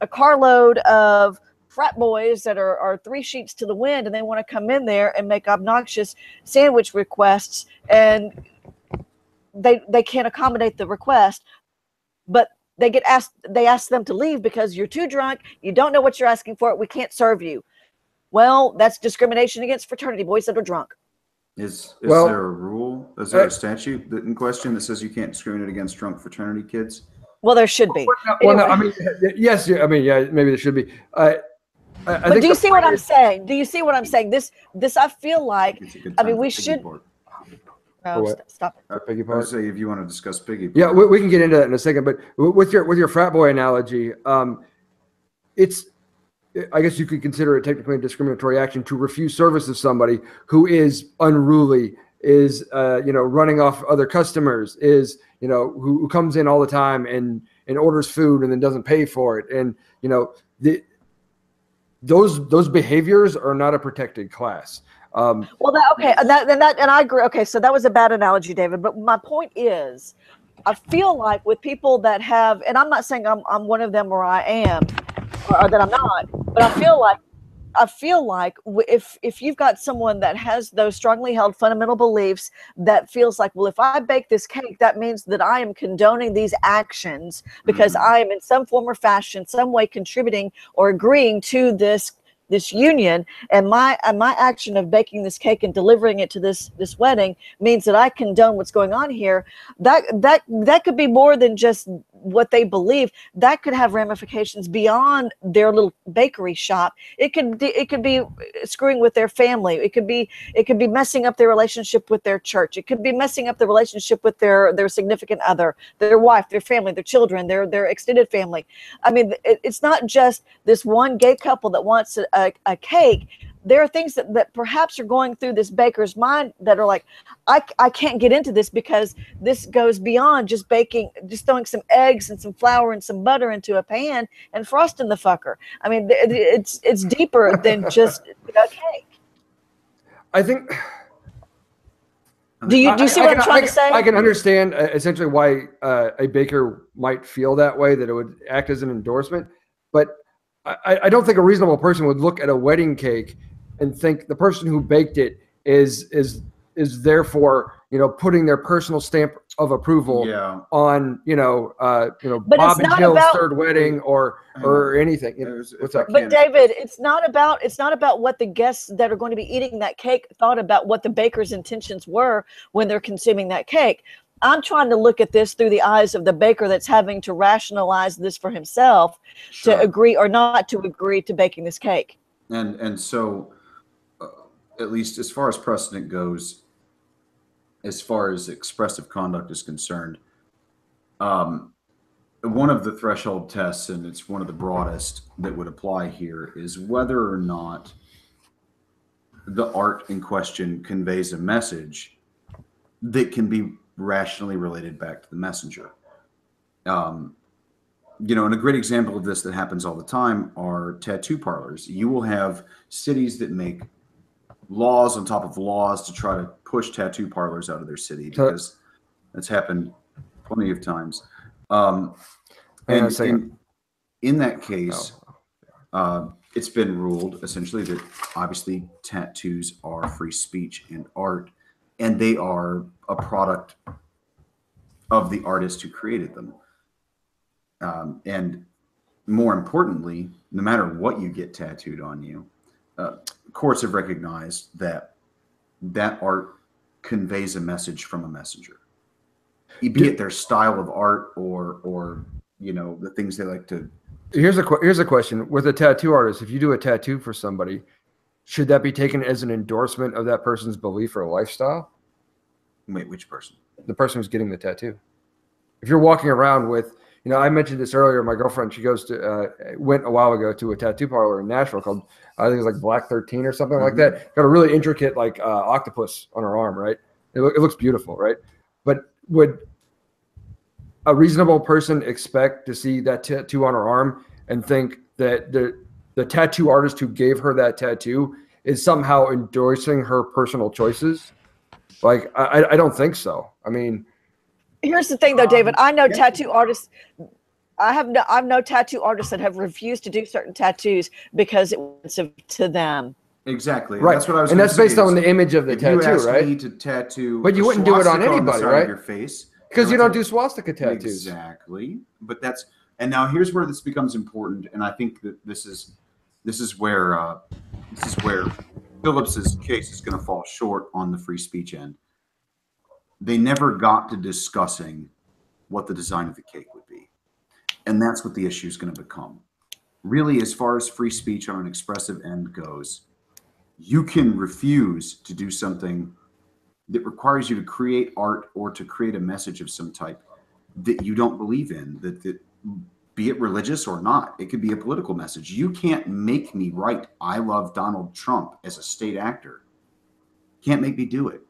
a carload of frat boys that are 3 sheets to the wind, and they want to come in there and make obnoxious sandwich requests, and they can't accommodate the request, but they ask them to leave because you're too drunk, you don't know what you're asking for, we can't serve you. Well, that's discrimination against fraternity boys that are drunk.
Is there a rule? Is there a statute in question that says you can't discriminate against drunk fraternity kids?
Well, there should be.
Well, no, I mean, yes. I mean, yeah, maybe there should be.
But do you see what I'm saying? Do you see what I'm saying? This I feel like, I mean, we should. No, stop it.
Piggy part. I would say if you want to discuss piggy part.
Yeah, we can get into that in a second. But with your frat boy analogy, it's, I guess you could consider it technically a discriminatory action to refuse service of somebody who is unruly, is running off other customers, is who comes in all the time and orders food and then doesn't pay for it, and those behaviors are not a protected class.
Well, and I agree. Okay, so that was a bad analogy, David. But my point is, I feel like with people that have, and I'm not saying I'm one of them or I am, or that I'm not, but I feel like if you've got someone that has those strongly held fundamental beliefs that feels like, well, if I bake this cake, that means that I am condoning these actions because I am in some form or fashion, some way contributing or agreeing to this union, and my action of baking this cake and delivering it to this wedding means that I condone what's going on here. That could be more than just what they believe. That could have ramifications beyond their little bakery shop. It could be screwing with their family. It could be messing up their relationship with their church. It could be messing up the relationship with their significant other, their wife, their family, their children, their extended family. I mean, it's not just this one gay couple that wants a cake. There are things that perhaps are going through this baker's mind that are like, I can't get into this because this goes beyond just baking, just throwing some eggs and some flour and some butter into a pan and frosting the fucker. I mean, it's deeper than just a cake.
I think.
Do you see what I'm trying to say?
I can understand essentially why a baker might feel that way, that it would act as an endorsement, but I don't think a reasonable person would look at a wedding cake and think the person who baked it is therefore putting their personal stamp of approval on Bob and Jill's third wedding or anything. What's up?
But David, it's not about what the guests that are going to be eating that cake thought about what the baker's intentions were when they're consuming that cake. I'm trying to look at this through the eyes of the baker that's having to rationalize this for himself to agree or not to agree to baking this cake.
And so, at least as far as precedent goes, as far as expressive conduct is concerned, one of the threshold tests, and it's one of the broadest that would apply here, is whether or not the art in question conveys a message that can be rationally related back to the messenger. And a great example of this that happens all the time are tattoo parlors. You will have cities that make laws on top of laws to try to push tattoo parlors out of their city, because that's happened plenty of times. And in that case, it's been ruled essentially that obviously tattoos are free speech and art, and they are a product of the artist who created them. And more importantly, no matter what you get tattooed on you, courts have recognized that art conveys a message from a messenger, be it their style of art or the things they like to.
Here's a question: with a tattoo artist, if you do a tattoo for somebody, should that be taken as an endorsement of that person's belief or lifestyle?
Wait, which person?
The person who's getting the tattoo. If you're walking around with, I mentioned this earlier. My girlfriend, she went a while ago to a tattoo parlor in Nashville called, I think it was like Black 13 or something like that. Got a really intricate octopus on her arm, right? It looks beautiful, right? But a reasonable person expect to see that tattoo on her arm and think that the tattoo artist who gave her that tattoo is somehow endorsing her personal choices? Like, I don't think so. I mean,
here's the thing though, David, I know
yeah.
tattoo artists. I've no tattoo artists that have refused to do certain tattoos because it was to them.
Exactly.
Right.
That's what I was.
And that's
say
based on the image of the
if
tattoo,
you asked
right?
me to tattoo,
But you wouldn't do it on
swastika
anybody,
the side
right?
of your face,
Because you
I would
don't
say-
do swastika tattoos.
Exactly. But that's, and now here's where this becomes important, and I think that this is where Phillips's case is going to fall short on the free speech end. They never got to discussing what the design of the cake would be, and that's what the issue is going to become. Really, as far as free speech on an expressive end goes, you can refuse to do something that requires you to create art or to create a message of some type that you don't believe in, that be it religious or not. It could be a political message. You can't make me write "I love Donald Trump" as a state actor. Can't make me do it.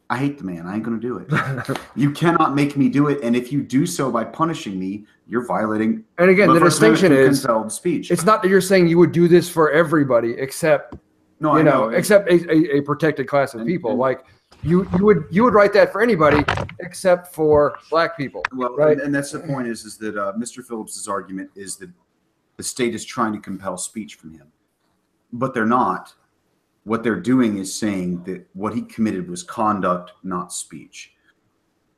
I hate the man. I ain't going to do it. You cannot make me do it. And if you do so by punishing me, you're violating.
And again, the
First
distinction
Amendment
is
compelled speech.
it's not that you're saying you would do this for everybody, except
No,
you
I
know,
know.
except a protected class of people.
and-
Like you would write that for anybody except for black people.
Well,
right?
and that's the point is that Mr. Phillips's argument is that the state is trying to compel speech from him, but they're not. What they're doing is saying that what he committed was conduct, not speech.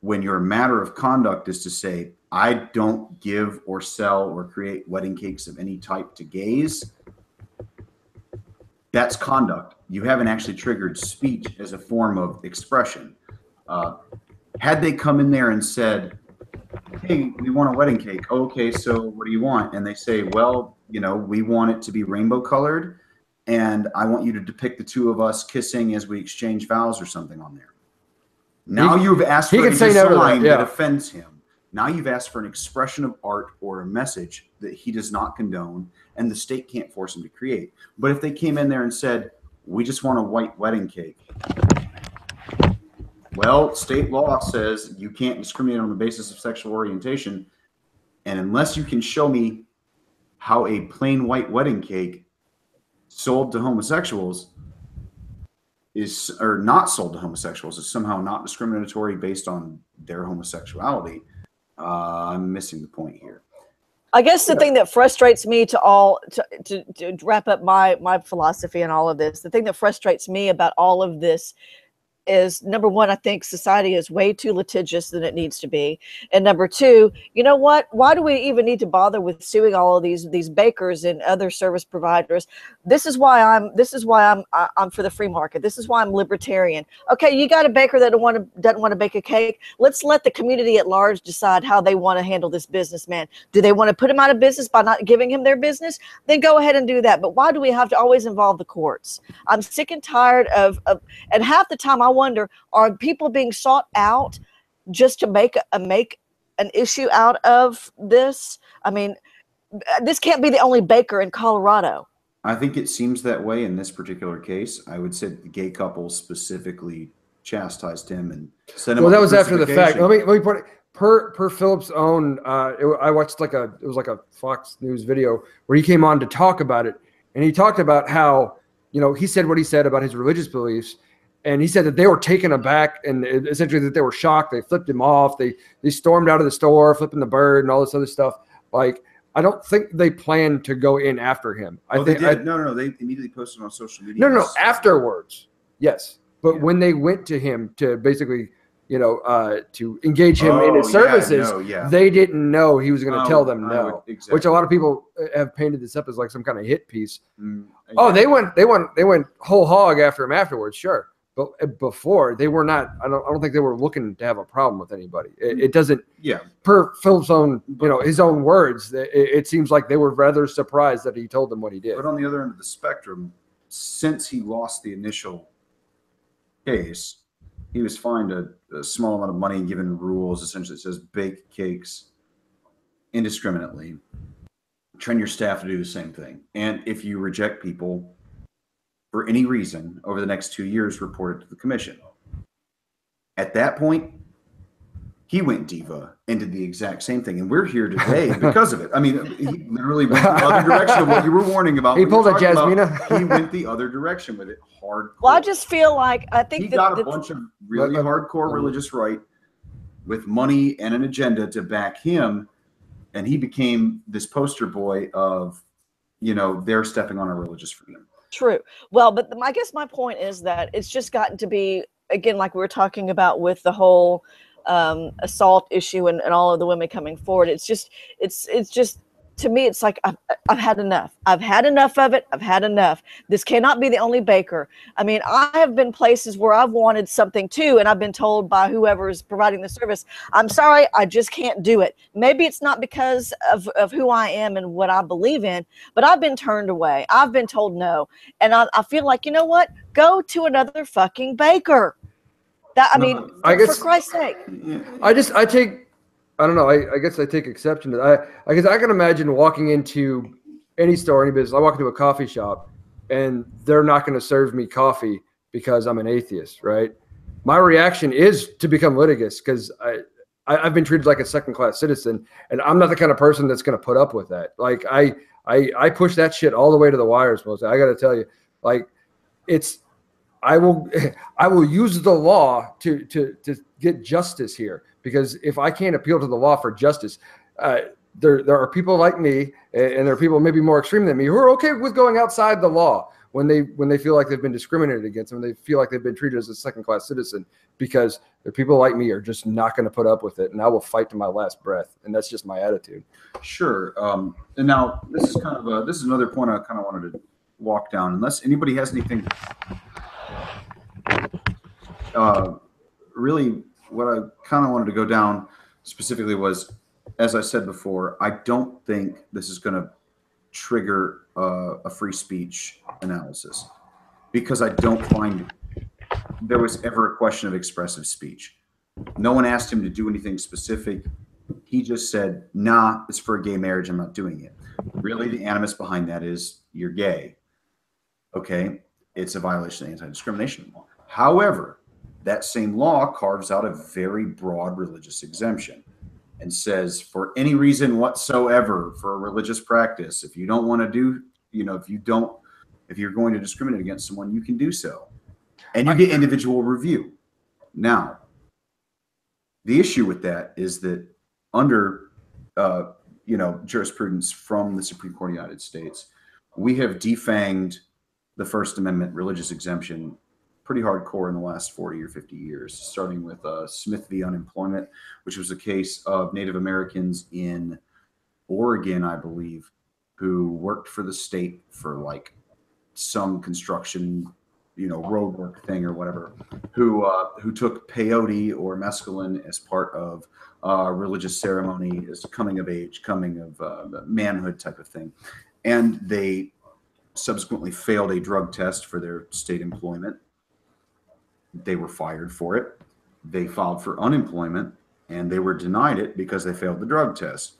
When your matter of conduct is to say, I don't give or sell or create wedding cakes of any type to gays, that's conduct. You haven't actually triggered speech as a form of expression. Had they come in there and said, hey, we want a wedding cake. Okay, so what do you want? And they say, well, you know, we want it to be rainbow colored, and I want you to depict the two of us kissing as we exchange vows or something on there. Now you've asked for a design that offends him. Now you've asked for an expression of art or a message that he does not condone, and the state can't force him to create. But if they came in there and said, we just want a white wedding cake, well, state law says you can't discriminate on the basis of sexual orientation, and unless you can show me how a plain white wedding cake sold to homosexuals is, or not sold to homosexuals, is somehow not discriminatory based on their homosexuality, I'm missing the point here.
I guess the thing that frustrates me to wrap up my philosophy and all of this, the thing that frustrates me about all of this is, number one, I think society is way too litigious than it needs to be. And number two, you know what? Why do we even need to bother with suing all of these bakers and other service providers? This is why I'm for the free market. This is why I'm libertarian. Okay, you got a baker that doesn't want to bake a cake. Let's let the community at large decide how they want to handle this businessman. Do they want to put him out of business by not giving him their business? Then go ahead and do that. But why do we have to always involve the courts? I'm sick and tired of and half the time I wonder, are people being sought out just to make an issue out of this? I mean, this can't be the only baker in Colorado.
I think it seems that way in this particular case. I would say the gay couple specifically chastised him and sent him.
Well, that was after the fact. Let me put it per Phillips' own. I watched it was like a Fox News video where he came on to talk about it, and he talked about how, you know, he said what he said about his religious beliefs. And he said that they were taken aback and essentially that they were shocked. They flipped him off. They stormed out of the store, flipping the bird and all this other stuff. Like, I don't think they planned to go in after him.
They did. No. They immediately posted on social media.
No. Afterwards, yes. But when they went to him to basically, you know, to engage him in his services, they didn't know he was going to tell them no. Exactly. Which a lot of people have painted this up as like some kind of hit piece. They went whole hog after him afterwards. Sure. But before, they were not. I don't think they were looking to have a problem with anybody. It doesn't. Yeah. Per Philip's own, you know, his own words, it seems like they were rather surprised that he told them what he did.
But on the other end of the spectrum, since he lost the initial case, he was fined a small amount of money and given rules. Essentially, it says bake cakes indiscriminately. Train your staff to do the same thing, and if you reject people for any reason over the next 2 years, report it to the commission. At that point, he went diva and did the exact same thing. And we're here today because of it. I mean, he literally went the other direction of what you were warning about.
He pulled a Jasmina.
He went the other direction with it, hardcore.
Well, I just feel like I think
he got a bunch of really hardcore religious right with money and an agenda to back him. And he became this poster boy of, you know, they're stepping on our religious freedom.
True. Well, but I guess my point is that it's just gotten to be, again, like we were talking about with the whole assault issue and all of the women coming forward. It's just, to me, it's like, I've had enough. I've had enough of it. I've had enough. This cannot be the only baker. I mean, I have been places where I've wanted something too, and I've been told by whoever is providing the service, I'm sorry, I just can't do it. Maybe it's not because of who I am and what I believe in, but I've been turned away. I've been told no. And I feel like, you know what? Go to another fucking baker. That, I mean,
I guess,
for Christ's sake.
I don't know. I guess I take exception to that. I guess I can imagine walking into any store, any business. I walk into a coffee shop, and they're not going to serve me coffee because I'm an atheist, right? My reaction is to become litigious because I've been treated like a second-class citizen, and I'm not the kind of person that's going to put up with that. Like I push that shit all the way to the wires. Mostly, I got to tell you, like I will use the law to get justice here. Because if I can't appeal to the law for justice, there are people like me, and there are people maybe more extreme than me who are okay with going outside the law when they feel like they've been discriminated against, when they feel like they've been treated as a second-class citizen, because there are people like me are just not going to put up with it, and I will fight to my last breath, and that's just my attitude.
Sure. And now this is another point I kind of wanted to walk down. Unless anybody has anything, really. What I kind of wanted to go down specifically was, as I said before, I don't think this is going to trigger a free speech analysis, because I don't find there was ever a question of expressive speech. No one asked him to do anything specific. He just said, nah, it's for a gay marriage. I'm not doing it. Really, the animus behind that is you're gay. Okay, it's a violation of the anti-discrimination law. However, that same law carves out a very broad religious exemption and says, for any reason whatsoever, for a religious practice, if you don't want to do, you know, if you're going to discriminate against someone, you can do so. And you get individual review. Now, the issue with that is that under, jurisprudence from the Supreme Court of the United States, we have defanged the First Amendment religious exemption pretty hardcore in the last 40 or 50 years, starting with Smith v. Unemployment, which was a case of Native Americans in Oregon, I believe, who worked for the state for like some construction, road work thing or whatever, who took peyote or mescaline as part of religious ceremony, as coming of age, coming of manhood type of thing. And they subsequently failed a drug test for their state employment. They were fired for it. They filed for unemployment, and they were denied it because they failed the drug test.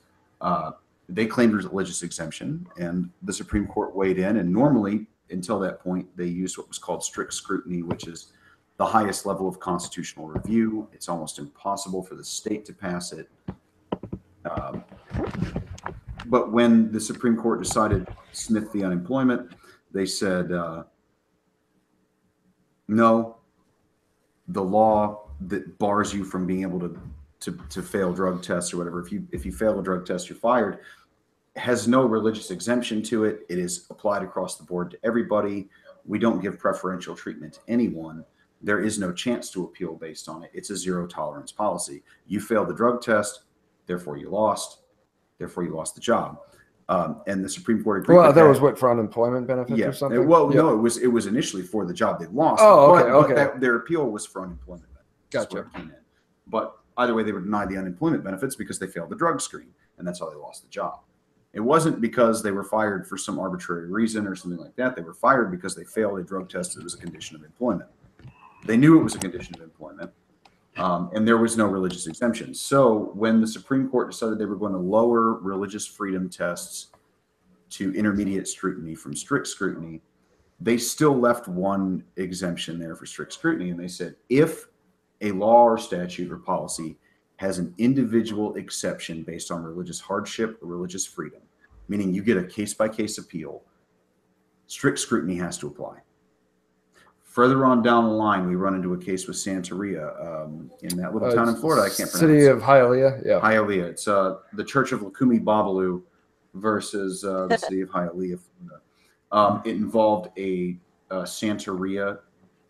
They claimed religious exemption, and the Supreme Court weighed in. And normally, until that point, they used what was called strict scrutiny, which is the highest level of constitutional review. It's almost impossible for the state to pass it. But when the Supreme Court decided Smith v. Unemployment, they said, no, the law that bars you from being able to fail drug tests or whatever, if you fail a drug test, you're fired, has no religious exemption to it. It is applied across the board to everybody. We don't give preferential treatment to anyone. There is no chance to appeal based on it. It's a zero tolerance policy. You failed the drug test, therefore you lost. Therefore you lost the job. And the Supreme Court agreed.
Well, that was what, for unemployment benefits or something?
Well, no, it was initially for the job they lost.
Oh, okay,
but their appeal was for unemployment benefits.
Gotcha.
But either way, they were denied the unemployment benefits because they failed the drug screen, and that's how they lost the job. It wasn't because they were fired for some arbitrary reason or something like that. They were fired because they failed a drug test that was a condition of employment. They knew it was a condition of employment, and there was no religious exemption. So when the Supreme Court decided they were going to lower religious freedom tests to intermediate scrutiny from strict scrutiny, they still left one exemption there for strict scrutiny. And they said, if a law or statute or policy has an individual exception based on religious hardship or religious freedom, meaning you get a case-by-case appeal, strict scrutiny has to apply. Further on down the line, we run into a case with Santeria in that little town in Florida. I can't pronounce it.
City of Hialeah. Yeah.
Hialeah. It's the Church of Lukumi Babalu versus the city of Hialeah. It involved a Santeria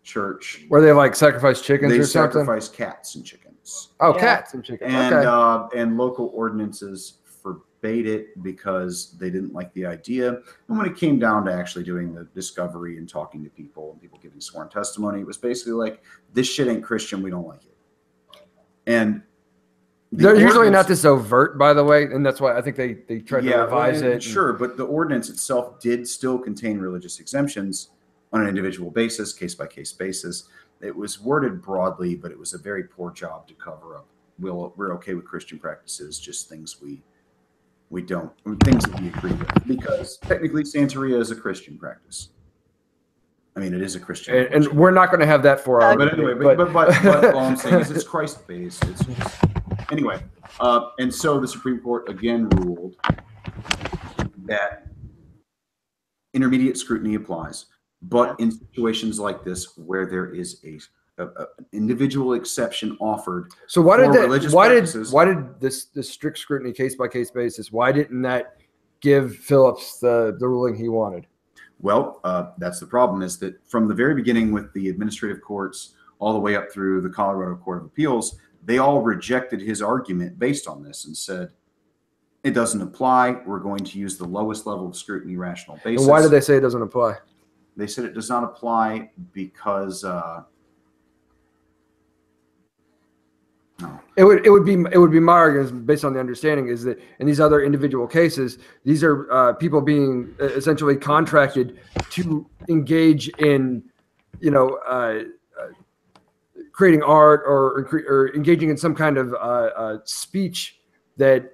church
Where they like sacrifice chickens or something?
They sacrifice cats and chickens.
Oh,
Yeah.
cats and chickens.
And,
Okay.
and local ordinances forbade it because they didn't like the idea. And when it came down to actually doing the discovery and talking to people and people giving sworn testimony, it was basically like, this shit ain't Christian. We don't like it. And
they're usually not this overt, by the way, and that's why I think they tried to revise it.
Sure, but the ordinance itself did still contain religious exemptions on an individual basis, case-by-case basis. It was worded broadly, but it was a very poor job to cover up. We're okay with Christian practices, just things we don't, things that we agree with, because technically Santeria is a Christian practice. I mean, it is a Christian,
and we're not going to have that for our.
but anyway, but all I'm saying is it's Christ-based. It's just, anyway, and so the Supreme Court again ruled that intermediate scrutiny applies, but in situations like this where there is an individual exception offered.
So why did
that?
Why did this strict scrutiny case-by-case basis? Why didn't that give Phillips the ruling he wanted?
Well, that's the problem, is that from the very beginning with the administrative courts all the way up through the Colorado Court of Appeals, they all rejected his argument based on this and said, it doesn't apply. We're going to use the lowest level of scrutiny rational basis.
And why did they say it doesn't apply?
They said it does not apply because no.
It would be my argument based on the understanding is that in these other individual cases, these are people being essentially contracted to engage in, creating art or engaging in some kind of speech that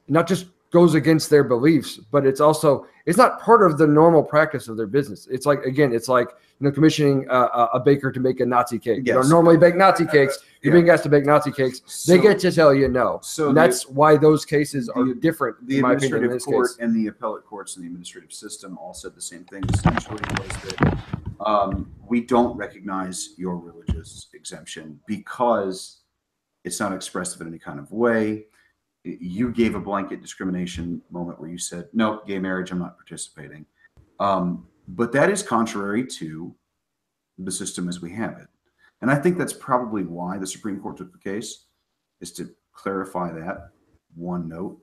not just goes against their beliefs, but it's not part of the normal practice of their business. It's like, again, it's like, commissioning a baker to make a Nazi cake.
Yes.
You don't normally bake Nazi cakes. You're being asked to bake Nazi cakes. They get to tell you no. So that's why those cases are different.
The administrative court and the appellate courts and the administrative system all said the same thing. Essentially, was that we don't recognize your religious exemption because it's not expressive in any kind of way. You gave a blanket discrimination moment where you said, no, gay marriage, I'm not participating. But that is contrary to the system as we have it. And I think that's probably why the Supreme Court took the case, is to clarify that one note.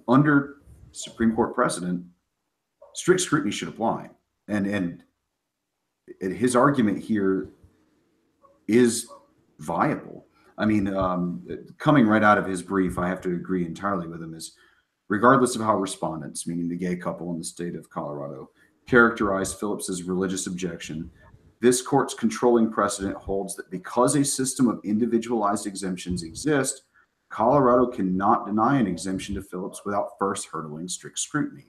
Under Supreme Court precedent, strict scrutiny should apply. And his argument here is viable. I mean, coming right out of his brief, I have to agree entirely with him, is regardless of how respondents, meaning the gay couple in the state of Colorado, characterized Phillips's religious objection, this court's controlling precedent holds that because a system of individualized exemptions exists, Colorado cannot deny an exemption to Phillips without first hurdling strict scrutiny.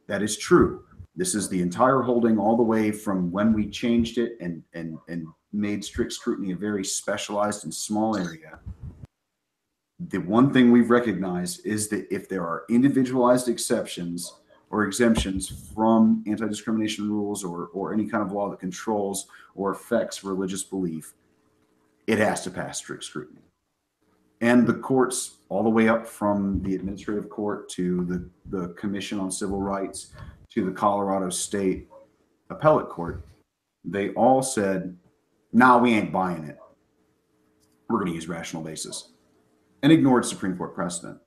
That is true. This is the entire holding all the way from when we changed it and made strict scrutiny a very specialized and small area. The one thing we've recognized is that if there are individualized exceptions or exemptions from anti-discrimination rules or any kind of law that controls or affects religious belief, it has to pass strict scrutiny. And the courts, all the way up from the administrative court to the Commission on Civil Rights to the Colorado State Appellate Court, they all said, nah, we ain't buying it. We're going to use rational basis, and ignored Supreme Court precedent.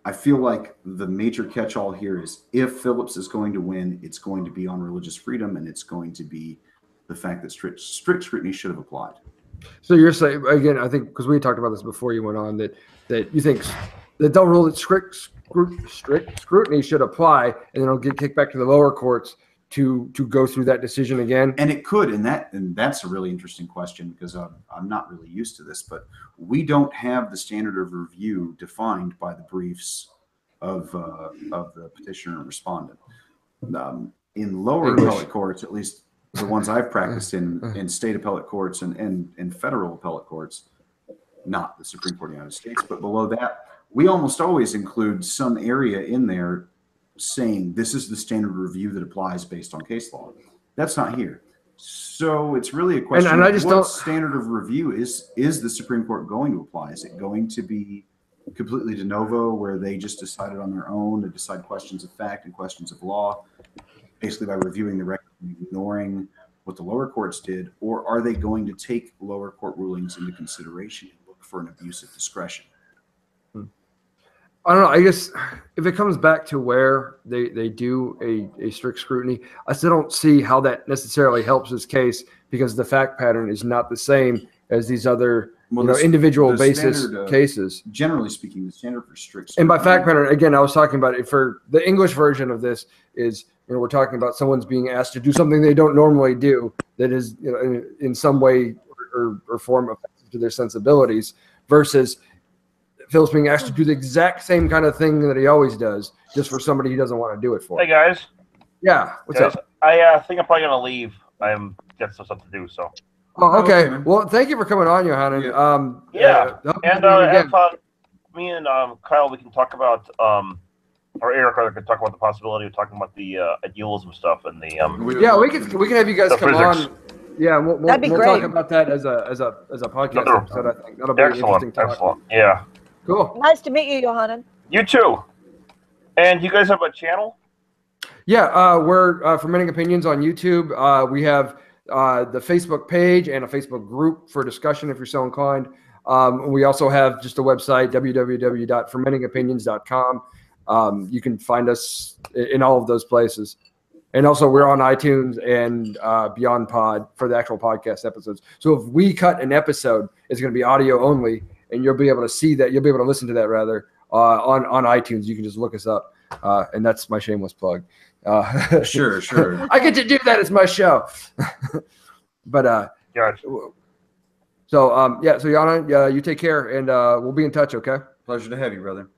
I feel like the major catch-all here is if Phillips is going to win, it's going to be on religious freedom, and it's going to be the fact that strict scrutiny should have applied.
So you're saying, again, I think, because we talked about this before you went on, that you think that they'll rule that strict scrutiny should apply, and then it'll get kicked back to the lower courts to go through that decision again.
And it could, and that's a really interesting question, because I'm not really used to this, but we don't have the standard of review defined by the briefs of the petitioner and respondent. In lower appellate courts, at least the ones I've practiced in state appellate courts and federal appellate courts, not the Supreme Court of the United States. But below that, we almost always include some area in there saying this is the standard review that applies based on case law. That's not here. So it's really a question
And I
of
just
what
don't-
standard of review is the Supreme Court going to apply? Is it going to be completely de novo, where they just decided on their own to decide questions of fact and questions of law, basically by reviewing the record and ignoring what the lower courts did? Or are they going to take lower court rulings into consideration and look for an abuse of discretion?
I don't know. I guess if it comes back to where they do a strict scrutiny, I still don't see how that necessarily helps this case, because the fact pattern is not the same as these other individual basis
standard,
cases.
Generally speaking, the standard for strict
And by
scrutiny-
fact pattern, again, I was talking about it for the English version of this is, we're talking about someone's being asked to do something they don't normally do that is, in some way or form offensive to their sensibilities, versus Phil's being asked to do the exact same kind of thing that he always does, just for somebody he doesn't want to do it for.
Hey guys.
Yeah, what's
Guys,
up?
I think I'm probably gonna leave. I'm got some stuff to do. So.
Oh, okay.
Okay.
Well, thank you for coming on, Johanna.
Yeah.
Hope you
And
do it again.
have fun. Me and Kyle, we can talk about or Eric rather can talk about the possibility of talking about the idealism stuff and the
Yeah, we can have you guys
The
come
physics.
on. Yeah, we'll
That'd be
talk
great.
about that as a podcast
Another-
episode. I think that'll be an interesting
excellent,
talk.
excellent. Yeah.
Cool.
Nice to meet you, Johanna.
You too. And you guys have a channel?
Yeah, we're Fermenting Opinions on YouTube. We have the Facebook page and a Facebook group for discussion if you're so inclined. We also have just a website, www.fermentingopinions.com. You can find us in all of those places. And also we're on iTunes and Beyond Pod for the actual podcast episodes. So if we cut an episode, it's going to be audio only, and you'll be able to see that. You'll be able to listen to that rather on iTunes. You can just look us up. And that's my shameless plug.
Sure.
I get to do that. It's my show. But
Gotcha.
so Yana, you take care, and we'll be in touch. Okay.
Pleasure to have you, brother.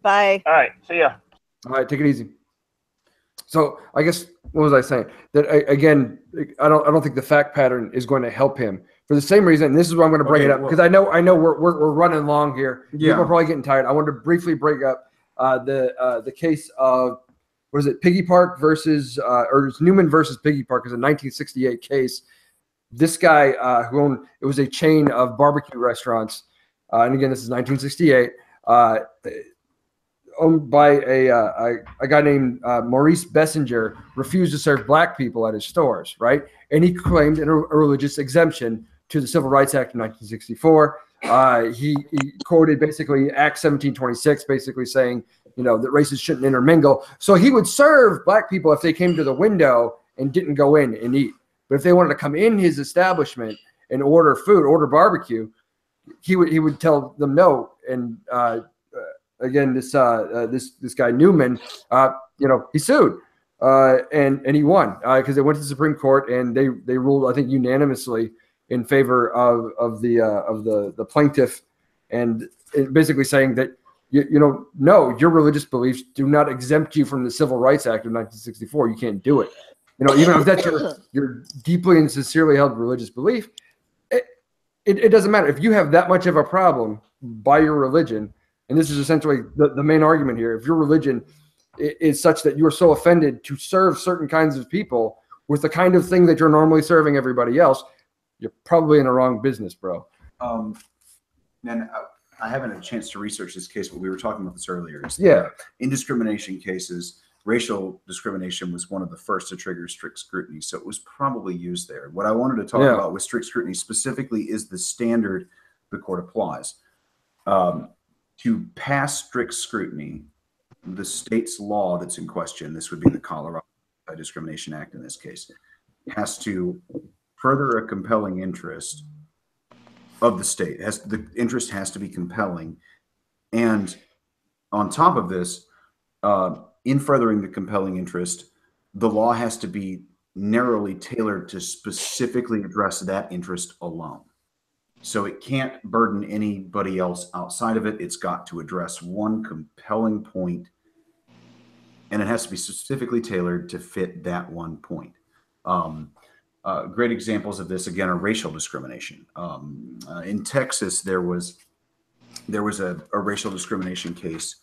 Bye.
All right. See ya.
All right. Take it easy. So I guess what was I saying? That again, I don't think the fact pattern is going to help him for the same reason. And this is where I'm going to bring it up, because I know we're running long here.
Yeah.
People are probably getting tired. I wanted to briefly break up the case of, what is it, Piggy Park versus or it's Newman versus Piggy Park. Is a 1968 case. This guy who owned, it was a chain of barbecue restaurants, and again, this is 1968. Owned by a guy named Maurice Bessinger, refused to serve black people at his stores, right? And he claimed a religious exemption to the Civil Rights Act of 1964. He quoted basically Act 1726, basically saying, that races shouldn't intermingle. So he would serve black people if they came to the window and didn't go in and eat. But if they wanted to come in his establishment and order food, order barbecue, he would tell them no. And again, this guy Newman, he sued and he won because they went to the Supreme Court and they ruled, I think, unanimously in favor of the plaintiff, and basically saying that no, your religious beliefs do not exempt you from the Civil Rights Act of 1964. You can't do it. Even if that's your deeply and sincerely held religious belief, it doesn't matter if you have that much of a problem by your religion. And this is essentially the main argument here. If your religion is such that you are so offended to serve certain kinds of people with the kind of thing that you're normally serving everybody else, you're probably in the wrong business, bro.
And I haven't had a chance to research this case, but we were talking about this earlier.
Yeah.
In discrimination cases, racial discrimination was one of the first to trigger strict scrutiny. So it was probably used there. What I wanted to talk about with strict scrutiny specifically is the standard the court applies. To pass strict scrutiny, the state's law that's in question, this would be the Colorado Discrimination Act in this case, has to further a compelling interest of the state. The interest has to be compelling. And on top of this, in furthering the compelling interest, the law has to be narrowly tailored to specifically address that interest alone. So it can't burden anybody else outside of it. It's got to address one compelling point, and it has to be specifically tailored to fit that one point. Great examples of this, again, are racial discrimination. In Texas, there was a racial discrimination case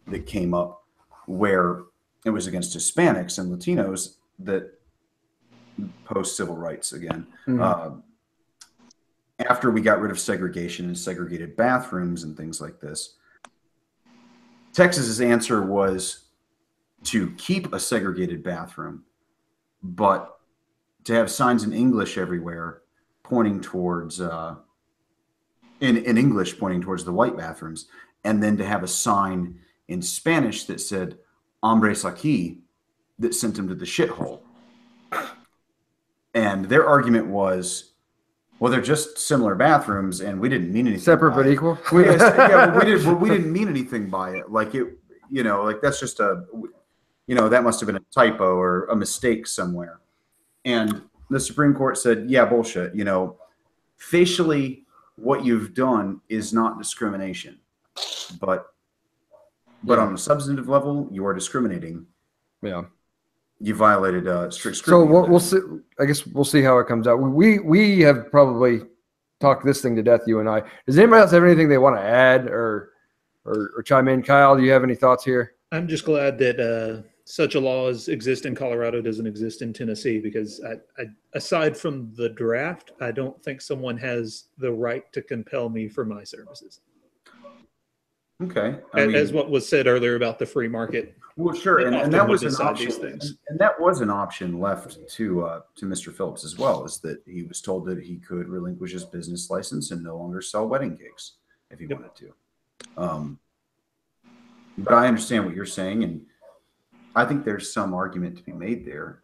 that came up where it was against Hispanics and Latinos that post-civil rights again. After we got rid of segregation and segregated bathrooms and things like this, Texas's answer was to keep a segregated bathroom, but to have signs in English everywhere pointing towards, in English pointing towards the white bathrooms, and then to have a sign in Spanish that said "hombres aquí," that sent them to the shithole. And their argument was, well, they're just similar bathrooms, and we didn't mean anything.
Separate but equal.
We didn't mean anything by it. Like it, like that's just that must have been a typo or a mistake somewhere. And the Supreme Court said, yeah, bullshit. Facially, what you've done is not discrimination, but on a substantive level, you are discriminating.
Yeah.
You violated strict scrutiny.
So we'll see. I guess we'll see how it comes out. We have probably talked this thing to death, you and I. Does anybody else have anything they want to add or chime in? Kyle, do you have any thoughts here?
I'm just glad that such a law exists in Colorado, doesn't exist in Tennessee, because I, aside from the draft, I don't think someone has the right to compel me for my services.
Okay.
As what was said earlier about the free market.
Well, sure, and that was an option. And that was an option left to Mr. Phillips as well, is that he was told that he could relinquish his business license and no longer sell wedding cakes if he wanted to. But I understand what you're saying, and I think there's some argument to be made there.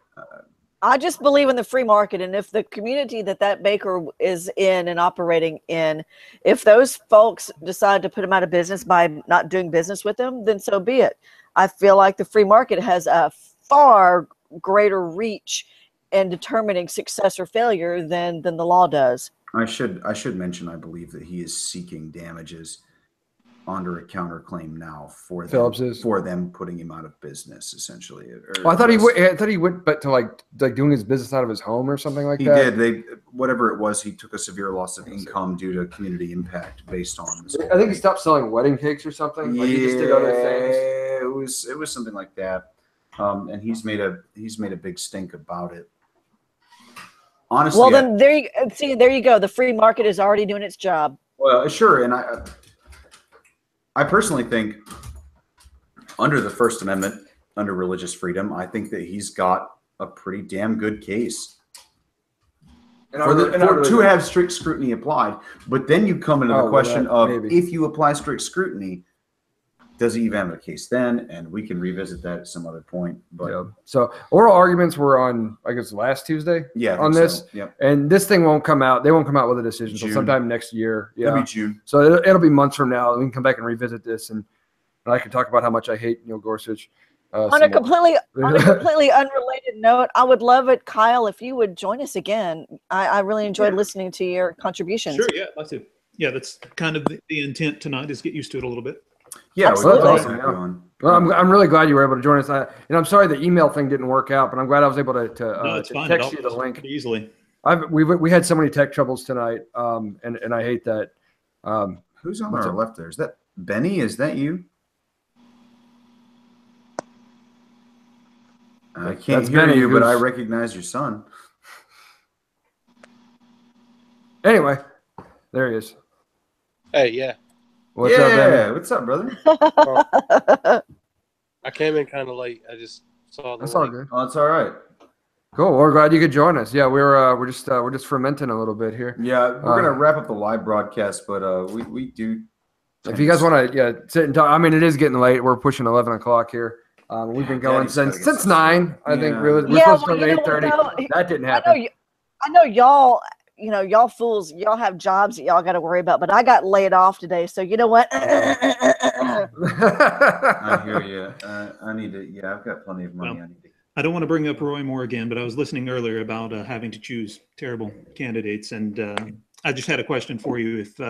I just believe in the free market, and if the community that baker is in and operating in, if those folks decide to put him out of business by not doing business with them, then so be it. I feel like the free market has a far greater reach in determining success or failure than the law does.
I should mention, I believe that he is seeking damages under a counterclaim now for them putting him out of business, essentially.
Well, I thought he went but to like doing his business out of his home or something like that.
He did. Whatever it was, he took a severe loss of income due to community impact based on this.
I think he stopped selling wedding cakes or something. Like he just did other things.
It was something like that. And he's made a big stink about it. Honestly,
well, then there you go. The free market is already doing its job.
Well, sure, and I personally think under the First Amendment, under religious freedom, I think that he's got a pretty damn good case to have strict scrutiny applied. But then you come into the question of if you apply strict scrutiny, does he even have a case then? And we can revisit that at some other point. But
yeah. So oral arguments were on, I guess, last Tuesday.
Yeah,
on this.
So. Yep.
And this thing won't come out. They won't come out with a decision until sometime next year. Yeah,
it'll be June.
So it'll be months from now. We can come back and revisit this, and I can talk about how much I hate Neil Gorsuch.
On a completely unrelated note, I would love it, Kyle, if you would join us again. I really enjoyed listening to your contributions.
Sure, yeah, I'd like to. Yeah, that's kind of the intent tonight, is get used to it a little bit.
Yeah,
absolutely. Awesome. Yeah. Well, I'm really glad you were able to join us. And I'm sorry the email thing didn't work out, but I'm glad I was able to text you the link
pretty easily.
We had so many tech troubles tonight, and I hate that.
Who's on our left there? Is that Benny? Is that you? I can't hear you, but I recognize your son.
Anyway, there he is.
Hey, yeah.
What's up, Benny? What's up, brother?
I came in kind of late. I just saw the
That's all good.
Oh, that's all right.
Cool. We're glad you could join us. Yeah, we're just fermenting a little bit here.
Yeah, we're gonna wrap up the live broadcast, but we do.
If you guys want to sit and talk, I mean, it is getting late. We're pushing 11 o'clock here. We've been going since 9. I think we're supposed to go to 8:30. That didn't happen.
I know y'all. Y'all fools, y'all have jobs that y'all got to worry about, but I got laid off today. So you know what?
I hear you. I need to. Yeah, I've got plenty of money.
Well, I don't want to bring up Roy Moore again, but I was listening earlier about having to choose terrible candidates, and I just had a question for you. If you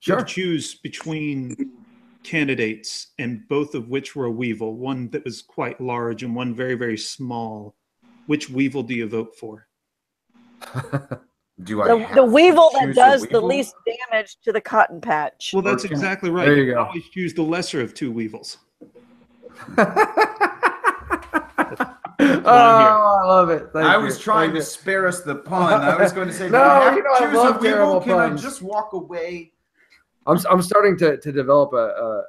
had to choose between candidates, and both of which were a weevil, one that was quite large and one very, very small, which weevil do you vote for?
Do I
The weevil
have to
that
choose
does
a
the
weevil?
least damage to the cotton patch.
Well, that's
Okay.
exactly right.
There you
can
go.
always choose the lesser of two weevils.
Oh, I love it. Thank
I
you.
was trying
Thank
to
you.
spare us the pun. I was going to say,
No,
do I have
you know,
to
I
choose
love
a weevil?
terrible
Can I
puns.
just walk away?
I'm starting to develop a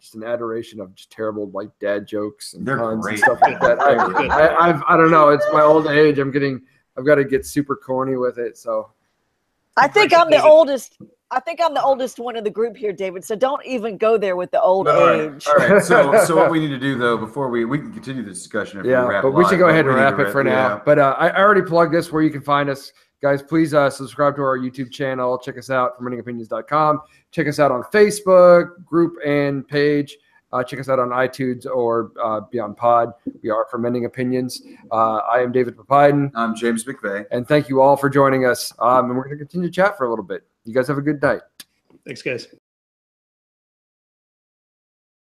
just an adoration of just terrible like dad jokes and
They're
puns
great.
and stuff like that. I don't know. It's my old age. I've got to get super corny with it. So
I think I'm the oldest. I think I'm the oldest one in the group here, David. So don't even go there with the old age.
All right. So what we need to do though, before we can continue the discussion if we
yeah,
wrap
but we should
live,
go
but
ahead and
we need
wrap
to
it for now.
yeah.
But I already plugged this where you can find us. Guys, please subscribe to our YouTube channel. Check us out, fermentingopinions.com. Check us out on Facebook, group and page. Check us out on iTunes or Beyond Pod. We are Fermenting Opinions. I am David Papiden.
I'm James McVeigh.
And thank you all for joining us. And we're going to continue to chat for a little bit. You guys have a good night.
Thanks, guys.